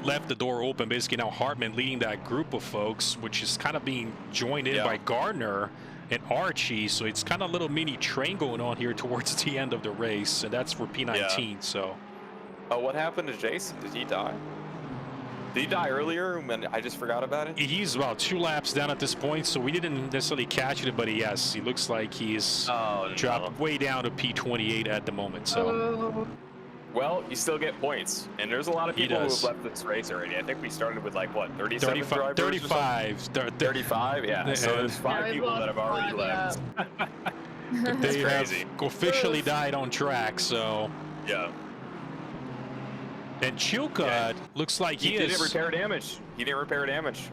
left the door open. Basically now Hartman leading that group of folks, which is kind of being joined in by Gardner and Archie. So it's kind of a little mini train going on here towards the end of the race, and that's for P19. So what happened to Jason? Did he die? Did he die earlier when I just forgot about it? He's about 2 laps down at this point, so we didn't necessarily catch it, but yes, he looks like he's dropped way down to P28 at the moment. So, well, you still get points, and there's a lot of people who have left this race already. I think we started with like what, 37 drivers? 35, yeah. So there's 5 people that have already left. They have officially died on track. So yeah. And Chilcutt looks like he didn't repair damage. He didn't repair damage.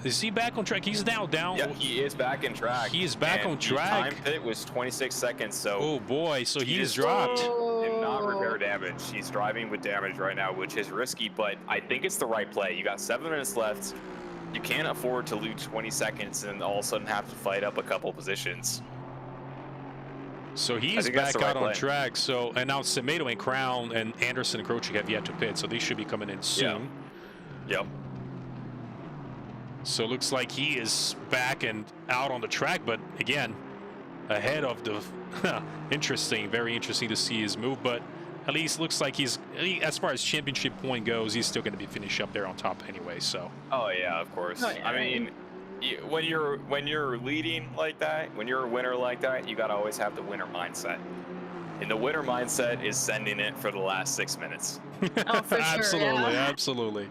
Is he back on track? He's now down. Yeah, he is back in track. He is back on track. Time pit was 26 seconds. So. Oh boy! So he's dropped. Did not repair damage. He's driving with damage right now, which is risky. But I think it's the right play. You got 7 minutes left. You can't afford to lose 20 seconds and all of a sudden have to fight up a couple positions. So he's back out on track. So, and now Semedo and Crown and Anderson and Krochik have yet to pit, so they should be coming in soon. Yep. So it looks like he is back and out on the track, but again, ahead of the interesting, very interesting to see his move, but at least looks like he's, as far as championship point goes, he's still going to be finished up there on top anyway. So. Oh yeah, of course. Oh, yeah. I mean, when you're leading like that, when you're a winner like that, you got to always have the winner mindset. And the winner mindset is sending it for the last 6 minutes. Oh, for sure. Absolutely, absolutely.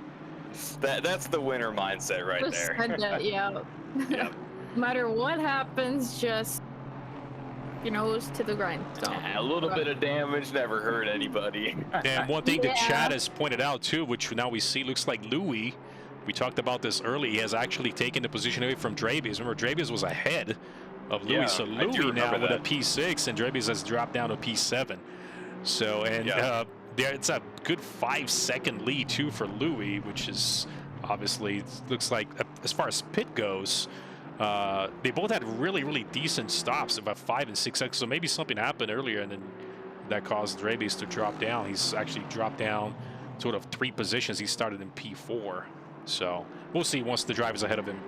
That's the winner mindset right there. Yeah. Yeah. No matter what happens, just your nose to the grind. So. A little bit of damage never hurt anybody. And one thing that Chad has pointed out too, which now we see, looks like Louis. We talked about this early. He has actually taken the position away from Drabius. Remember, Drabius was ahead of Louis. Yeah, so Louis now with a P6, and Drabius has dropped down to P7. So, and it's a good 5-second lead too for Louis, which is obviously looks like, as far as pit goes, they both had really decent stops, about 5 and 6 seconds. So maybe something happened earlier, and then that caused Drabius to drop down. He's actually dropped down sort of 3 positions. He started in P4. So we'll see once the drivers ahead of him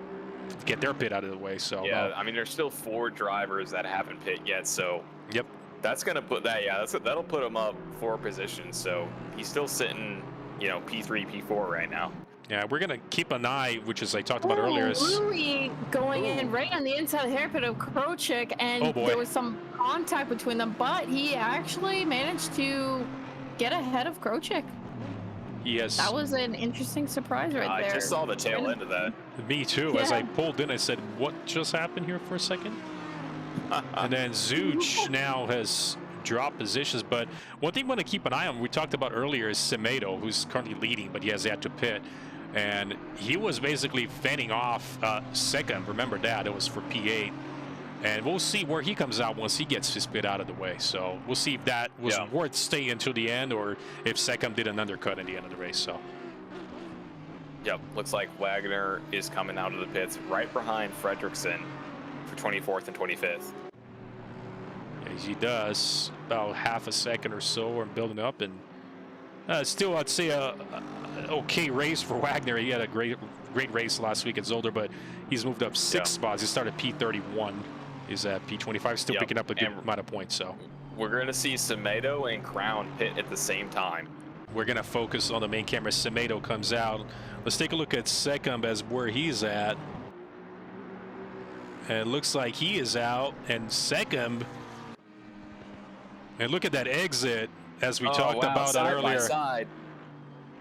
get their pit out of the way. So yeah, I mean, there's still 4 drivers that haven't pit yet. So yep, that's gonna put that. Yeah, that'll put him up 4 positions. So he's still sitting, you know, P3, P4 right now. Yeah, we're gonna keep an eye, which as I talked about earlier, is Louis going in right on the inside hairpit of Krochik, and there was some contact between them, but he actually managed to get ahead of Krochik. Yes. That was an interesting surprise right there. I just saw the tail end of that. Me too. As I pulled in, I said, what just happened here for a second? And then Zuch now has dropped positions. But one thing we want to keep an eye on, we talked about earlier, is Semedo, who's currently leading, but he has yet to pit. And he was basically fending off second. Remember that. It was for P8. And we'll see where he comes out once he gets his pit out of the way. So we'll see if that was worth staying until the end, or if Second did an undercut at the end of the race. So. Yep, looks like Wagner is coming out of the pits right behind Fredrickson for 24th and 25th. As he does, about half a second or so, or building up, and still, I'd say a okay race for Wagner. He had a great race last week at Zolder, but he's moved up 6 spots. He started P31. Is at P25, still picking up a good amount of points. So we're going to see Semedo and Crown pit at the same time. We're going to focus on the main camera. Semedo comes out. Let's take a look at Secumb as where he's at. And it looks like he is out. And Secumb, and look at that exit as we talked about it earlier. By side.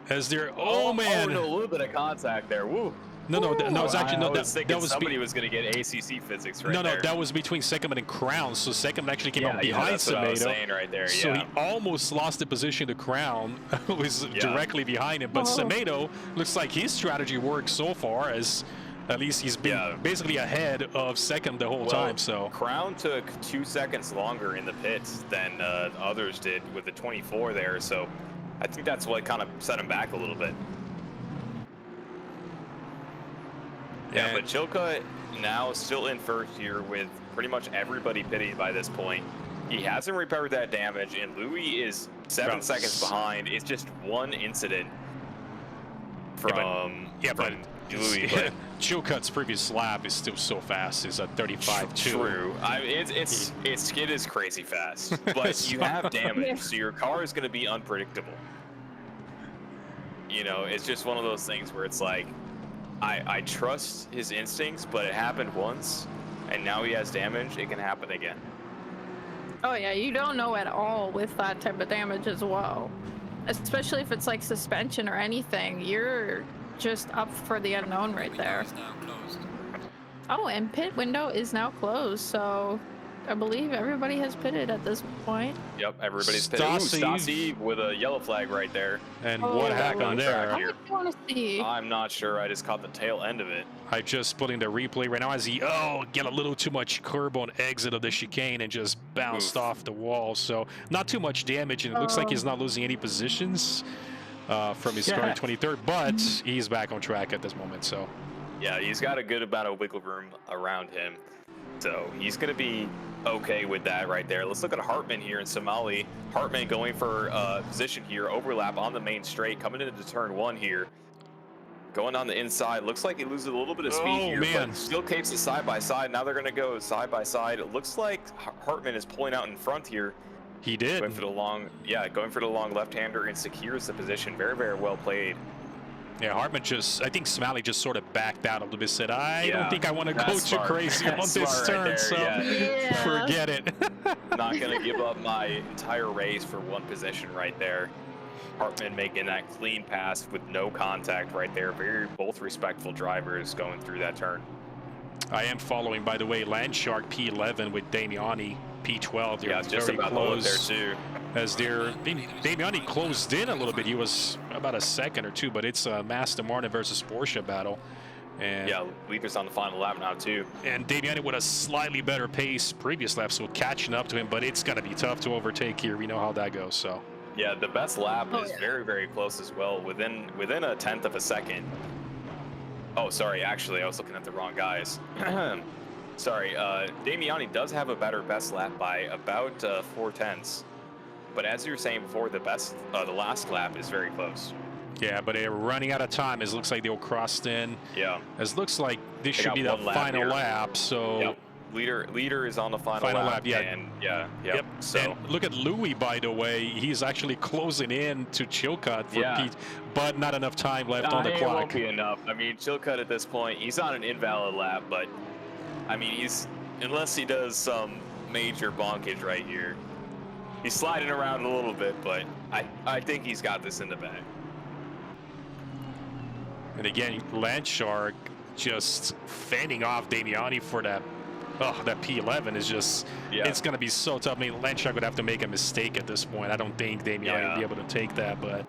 As they're, man. Oh, no, a little bit of contact there. Woo. No, it's actually I was thinking somebody was going to get ACC physics right there. No, that was between Secumb and Crown. So Secumb actually came out behind that's Semedo. What I was saying right there. So he almost lost the position to Crown, who was directly behind him. But Semedo looks like his strategy worked so far, as at least he's been basically ahead of Secumb the whole time. So Crown took 2 seconds longer in the pits than others did with the 24 there. So I think that's what kind of set him back a little bit. Yeah, but Chilcutt now still in first here with pretty much everybody pitting by this point. He hasn't repaired that damage, and Louis is 7 seconds behind. It's just one incident from Louis. But Chilcutt's previous lap is still so fast. It's at 35.2. True. It is crazy fast, but you have damage, so your car is going to be unpredictable. you know, it's just one of those things where it's like, I trust his instincts, but it happened once, and now he has damage. It can happen again. Oh yeah, you don't know at all with that type of damage as well. Especially if it's like suspension or anything, you're just up for the unknown right there. Oh, and pit window is now closed, so I believe everybody has pitted at this point. Yep, everybody's pitted. Ooh, Stassi with a yellow flag right there. And Oh, what that happened was- there? How much do you want to see? I'm not sure. I just caught the tail end of it. I just putting the replay right now as he get a little too much curb on exit of the chicane and just bounced off the wall. So not too much damage, and it looks like he's not losing any positions from his car in 23rd, but he's back on track at this moment. So yeah, he's got a good amount of wiggle room around him, so he's going to be okay with that right there. Let's look at Hartman here in Somali. Hartman going for position here, overlap on the main straight, coming into turn 1 here. Going on the inside, looks like he loses a little bit of speed here, but still keeps it side by side. Now they're going to go side by side. It looks like Hartman is pulling out in front here. He did. Going for the long, going for the long left-hander and secures the position. Very, very well played. Yeah, Hartman I think Smalley just sort of backed out a little bit, said, I don't think I want to go too crazy on this turn, right so forget it. Not going to give up my entire race for one position right there. Hartman making that clean pass with no contact right there. Both respectful drivers going through that turn. I am following, by the way, Landshark P11 with Damiani P12. They're just very about close there too. As Damiani closed in a little bit. He was about a second or two, but it's a Aston Martin versus Porsche battle. And yeah, leaders on the final lap now too. And Damiani with a slightly better pace previous lap, so catching up to him, but it's going to be tough to overtake here. We know how that goes. So yeah, the best lap is very, very close as well, within a tenth of a second. Oh, sorry, actually, I was looking at the wrong guys. Sorry, Damiani does have a better best lap by about 4/10. But as you were saying before, the last lap is very close. Yeah, but they're running out of time. It looks like they'll cross in. Yeah. It looks like this should be the final lap. So. Yep. Leader is on the final lap. Yeah. And yep. So and look at Louis, by the way. He's actually closing in to Chilcott for Pete, but not enough time left on the clock. It won't be enough. I mean, Chilcott at this point, he's on an invalid lap, but I mean, unless he does some major bonkage right here, he's sliding around a little bit, but I think he's got this in the bag. And again, Landshark just fending off Damiani for that. Oh, that P11 is just, it's going to be so tough. I mean, Landshark would have to make a mistake at this point. I don't think Damiani would be able to take that, but.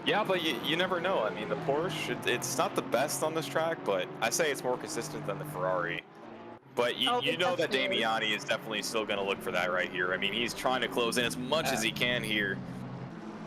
Yeah, but you never know. I mean, the Porsche, it's not the best on this track, but I say it's more consistent than the Ferrari. But you know that Damiani is definitely still going to look for that right here. I mean, he's trying to close in as much as he can here,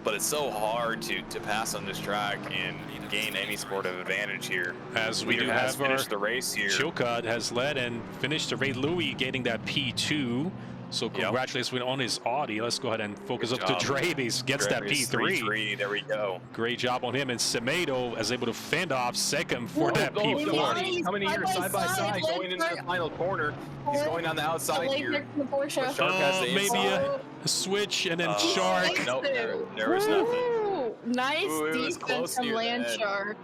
but it's so hard to pass on this track and gain any sort of advantage here. As we do have finished the race here. Chilcott has led and finished the race. Louis getting that P2. So congratulations on his Audi. Let's go ahead and focus up to Dre. He gets that P3. There we go. Great job on him. And Semedo is able to fend off second for that P4. Coming here side by side, going into the final corner. He's going on the outside here. Maybe a switch and then Shark. Nope, there was nothing. Nice defense from Landshark.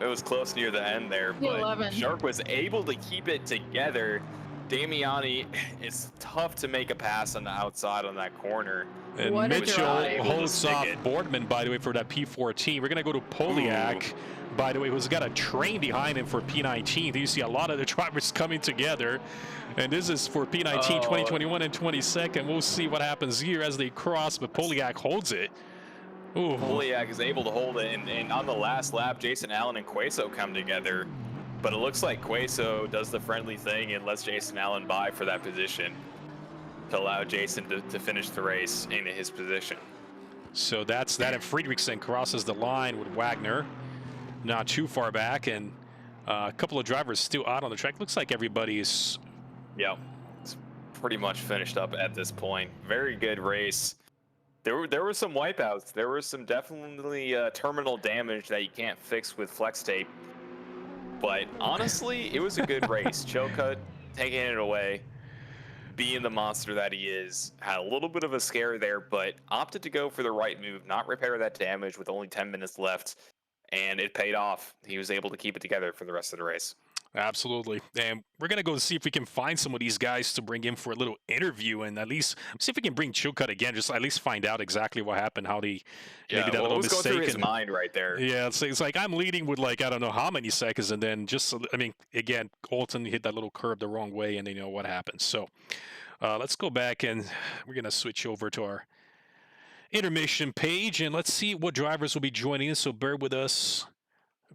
It was close near the end there, but Shark was able to keep it together. Damiani, it's tough to make a pass on the outside on that corner. And Mitchell holds off Boardman, by the way, for that P14. We're going to go to Poliak, by the way, who's got a train behind him for P19. You see a lot of the drivers coming together. And this is for P19, 2021 and 22nd. We'll see what happens here as they cross, but Poliak holds it. Ooh. Poliak is able to hold it, and on the last lap, Jason Allen and Queso come together. But it looks like Queso does the friendly thing and lets Jason Allen by for that position to allow Jason to finish the race in his position. So that's that, and Friedrichsen crosses the line with Wagner. Not too far back, and a couple of drivers still out on the track. Looks like everybody's... Yeah, it's pretty much finished up at this point. Very good race. There were some wipeouts. There was some definitely terminal damage that you can't fix with flex tape. But honestly, it was a good race. Chilcott taking it away. being the monster that he is, had a little bit of a scare there, but opted to go for the right move, not repair that damage with only 10 minutes left, and it paid off. He was able to keep it together for the rest of the race. Absolutely. And we're going to go see if we can find some of these guys to bring in for a little interview and at least see if we can bring Chilcutt again, just at least find out exactly what happened, how they maybe that what little was mistake. going through his mind right there? Yeah, it's like I'm leading with like, I don't know how many seconds. And then just, I mean, again, Oulton hit that little curve the wrong way and you know what happens. So let's go back and we're going to switch over to our intermission page and let's see what drivers will be joining us. So bear with us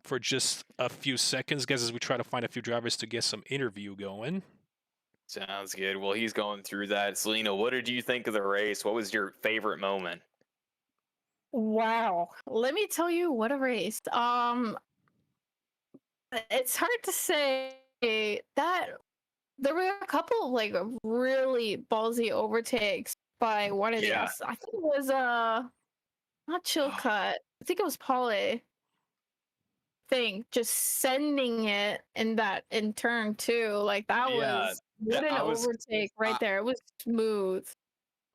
for just a few seconds, guys, as we try to find a few drivers to get some interview going. Sounds good. Well, he's going through that. Selena, what did you think of the race? What was your favorite moment? Wow. Let me tell you what a race. It's hard to say that there were a couple of like really ballsy overtakes by one of Yeah. these. I think it was not Chilcutt. I think it was Polly. Thing just sending it in turn too. Like that was what an overtake right there. It was smooth.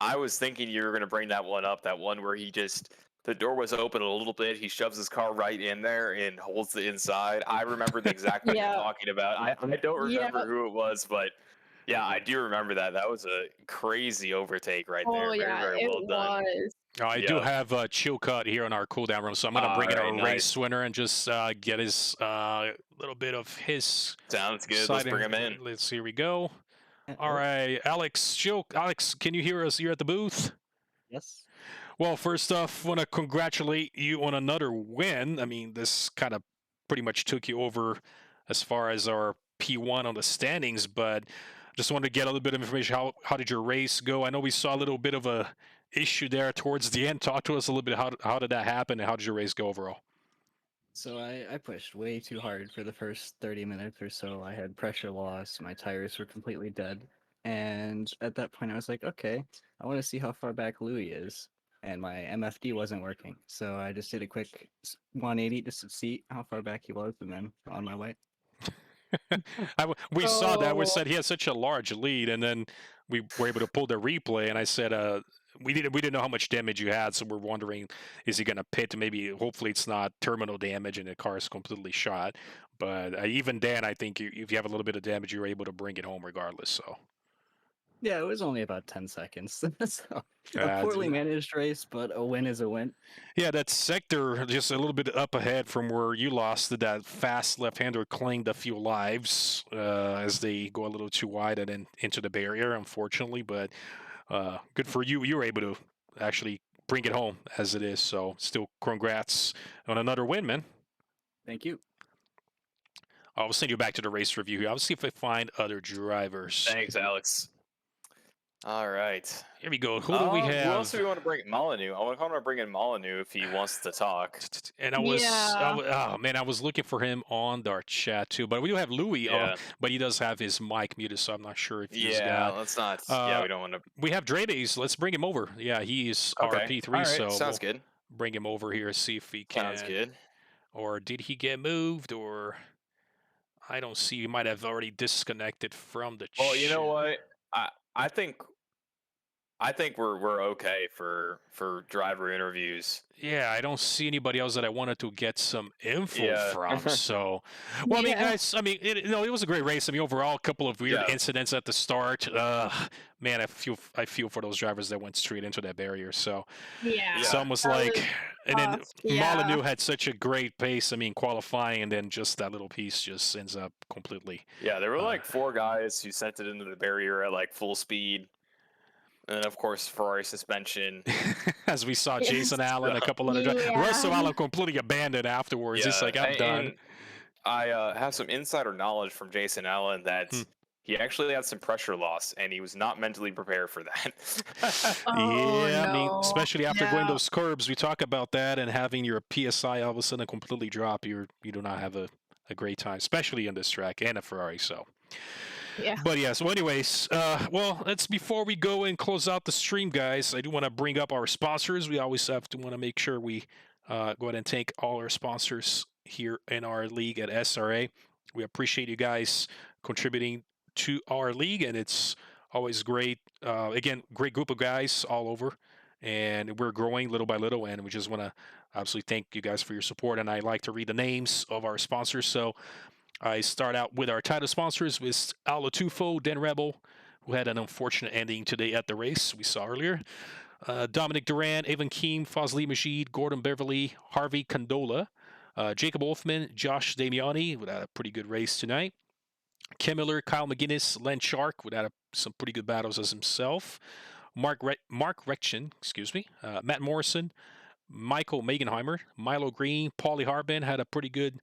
I was thinking you were going to bring that one up, that one where he just, the door was open a little bit. He shoves his car right in there and holds the inside. I remember the exact one you're talking about. I don't remember who it was, but yeah, I do remember that. That was a crazy overtake right there. Very, very well done. I do have Chilcutt here in our cooldown room, so I'm going to bring in our race winner and just get his little bit of his. Sounds good. Let's bring him in. Let's here we go. All right, Alex, Alex, can you hear us? You're at the booth. Yes. Well, first off, want to congratulate you on another win. I mean, this kind of pretty much took you over as far as our P1 on the standings, but just wanted to get a little bit of information. How did your race go? I know we saw a little bit of a issue there towards the end. Talk to us a little bit. How did that happen, and how did your race go overall? So I pushed way too hard for the first 30 minutes or so. I had pressure loss. My tires were completely dead. And at that point, I was like, okay, I want to see how far back Louis is. And my MFD wasn't working. So I just did a quick 180 just to see how far back he was, and then on my way. We saw that. We said he had such a large lead, and then we were able to pull the replay. And I said, we didn't know how much damage you had, so we're wondering, is he going to pit? Maybe, hopefully, it's not terminal damage and the car is completely shot. But even then, I think if you have a little bit of damage, you're able to bring it home regardless. So. Yeah, it was only about 10 seconds. So a poorly managed race, but a win is a win. Yeah, that sector just a little bit up ahead from where you lost, that fast left-hander claimed a few lives as they go a little too wide and then into the barrier, unfortunately. But good for you. You were able to actually bring it home as it is. So still congrats on another win, man. Thank you. I'll send you back to the race review here. I'll see if I find other drivers. Thanks, Alex. All right. Here we go. Who do we have? Who else do we want to bring? Molyneux. I want to bring in Molyneux if he wants to talk. And I was looking for him on our chat too. But we do have Louis on, but he does have his mic muted, so I'm not sure if he's got. Let's not. We don't want to. We have Dredes. Let's bring him over. Yeah, he's RP3, right. so sounds good. Bring him over here, see if he can. Sounds good. Or did he get moved? Or I don't see. He might have already disconnected from the chat. Well, you know what? I think we're okay for driver interviews. Yeah, I don't see anybody else that I wanted to get some info from. So, well, I mean, guys, it was a great race. I mean, overall, a couple of weird incidents at the start. Man, I feel for those drivers that went straight into that barrier. So, it's almost like, and then Molyneux had such a great pace. I mean, qualifying, and then just that little piece just ends up completely. Yeah, there were like 4 guys who sent it into the barrier at like full speed. And of course, Ferrari suspension. As we saw Jason Allen, a couple other drivers. Russell Allen completely abandoned afterwards. He's like, I'm done. I have some insider knowledge from Jason Allen that he actually had some pressure loss, and he was not mentally prepared for that. I mean, especially after going those curbs, we talk about that, and having your PSI all of a sudden completely drop. You do not have a great time, especially on this track and a Ferrari. So. Yeah. But yeah, so anyways, before we go and close out the stream, guys, I do want to bring up our sponsors. We always have to want to make sure we go ahead and thank all our sponsors here in our league at SRA. We appreciate you guys contributing to our league, and it's Always great. Again, great group of guys all over, and we're growing little by little. And we just want to absolutely thank you guys for your support. And I like to read the names of our sponsors. So I start out with our title sponsors with Alo Tufo, Den Rebel, who had an unfortunate ending today at the race we saw earlier. Dominic Duran, Evan Keem, Fazli Majid, Gordon Beverly, Harvey Condola, Jacob Wolfman, Josh Damiani, who had a pretty good race tonight. Kim Miller, Kyle McGinnis, Len Shark, who had some pretty good battles as himself. Mark Rection, Matt Morrison, Michael Megenheimer, Milo Green, Paulie Harbin had a pretty good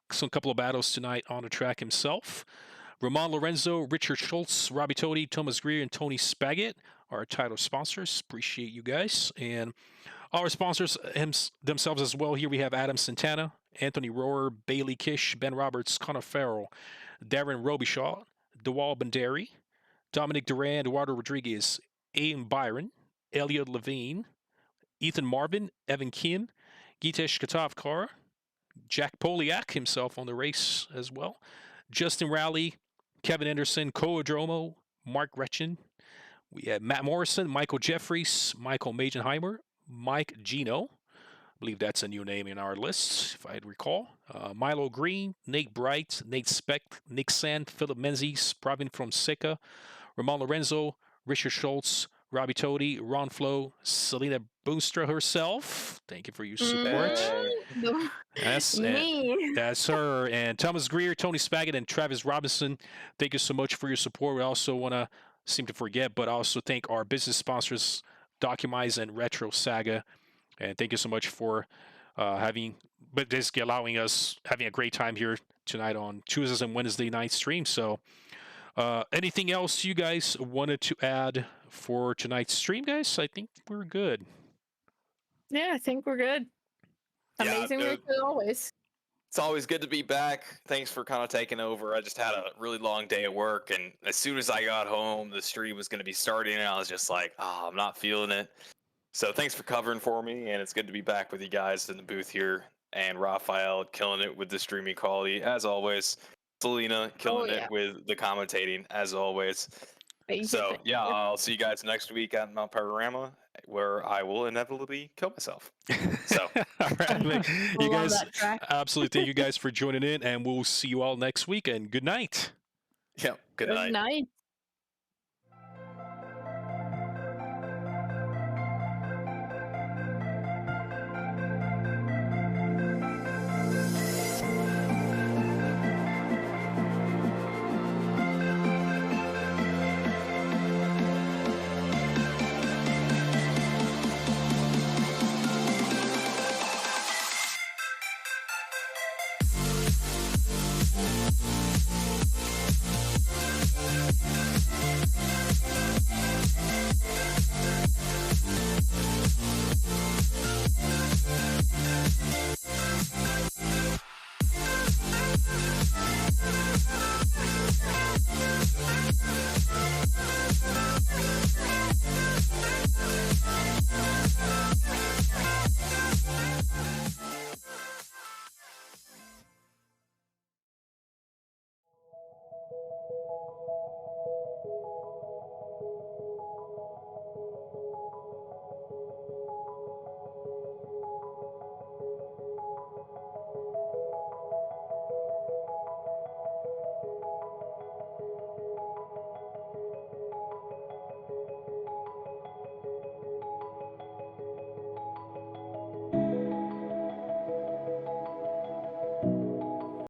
couple of battles tonight on the track himself. Ramon Lorenzo, Richard Schultz, Robbie Toady, Thomas Greer, and Tony Spaggett are our title sponsors. Appreciate you guys. And our sponsors themselves as well. Here we have Adam Santana, Anthony Rohrer, Bailey Kish, Ben Roberts, Connor Farrell, Darren Robichaud, Dewal Banderi, Dominic Duran, Eduardo Rodriguez, Ian Byron, Elliot Levine, Ethan Marvin, Evan Kim, Gitesh Katavkar, Jack Poliak himself on the race as well, Justin Rowley, Kevin Anderson, Koodromo, Mark Gretchen. We have Matt Morrison, Michael Jeffries, Michael Magenheimer, Mike Gino. I believe that's a new name in our list, if I recall. Milo Green, Nate Bright, Nate Speck, Nick Sand, Philip Menzies, Pravin Fonseca, Ramon Lorenzo, Richard Schultz, Robbie Toady, Ron Flo, Selena Boonstra herself. Thank you for your support. That's Me. That's her. And Thomas Greer, Tony Spaggett, and Travis Robinson. Thank you so much for your support. We also want to seem to forget, but also thank our business sponsors, Documize and Retro Saga. And thank you so much for basically allowing us having a great time here tonight on Tuesdays and Wednesday night stream. So anything else you guys wanted to add for tonight's stream, guys? I think we're good. Yeah, I think we're good. Amazing race as always. It's always good to be back. Thanks for kind of taking over. I just had a really long day at work, and as soon as I got home, the stream was going to be starting, and I was just like, I'm not feeling it. So thanks for covering for me, and it's good to be back with you guys in the booth here. And Raphael killing it with the streaming quality, as always. Selena killing it with the commentating, as always. So, I'll see you guys next week at Mount Panorama, where I will inevitably kill myself. So, all right, you guys, absolutely thank you guys for joining in, and we'll see you all next week, and good night. Yeah, good night. Good night.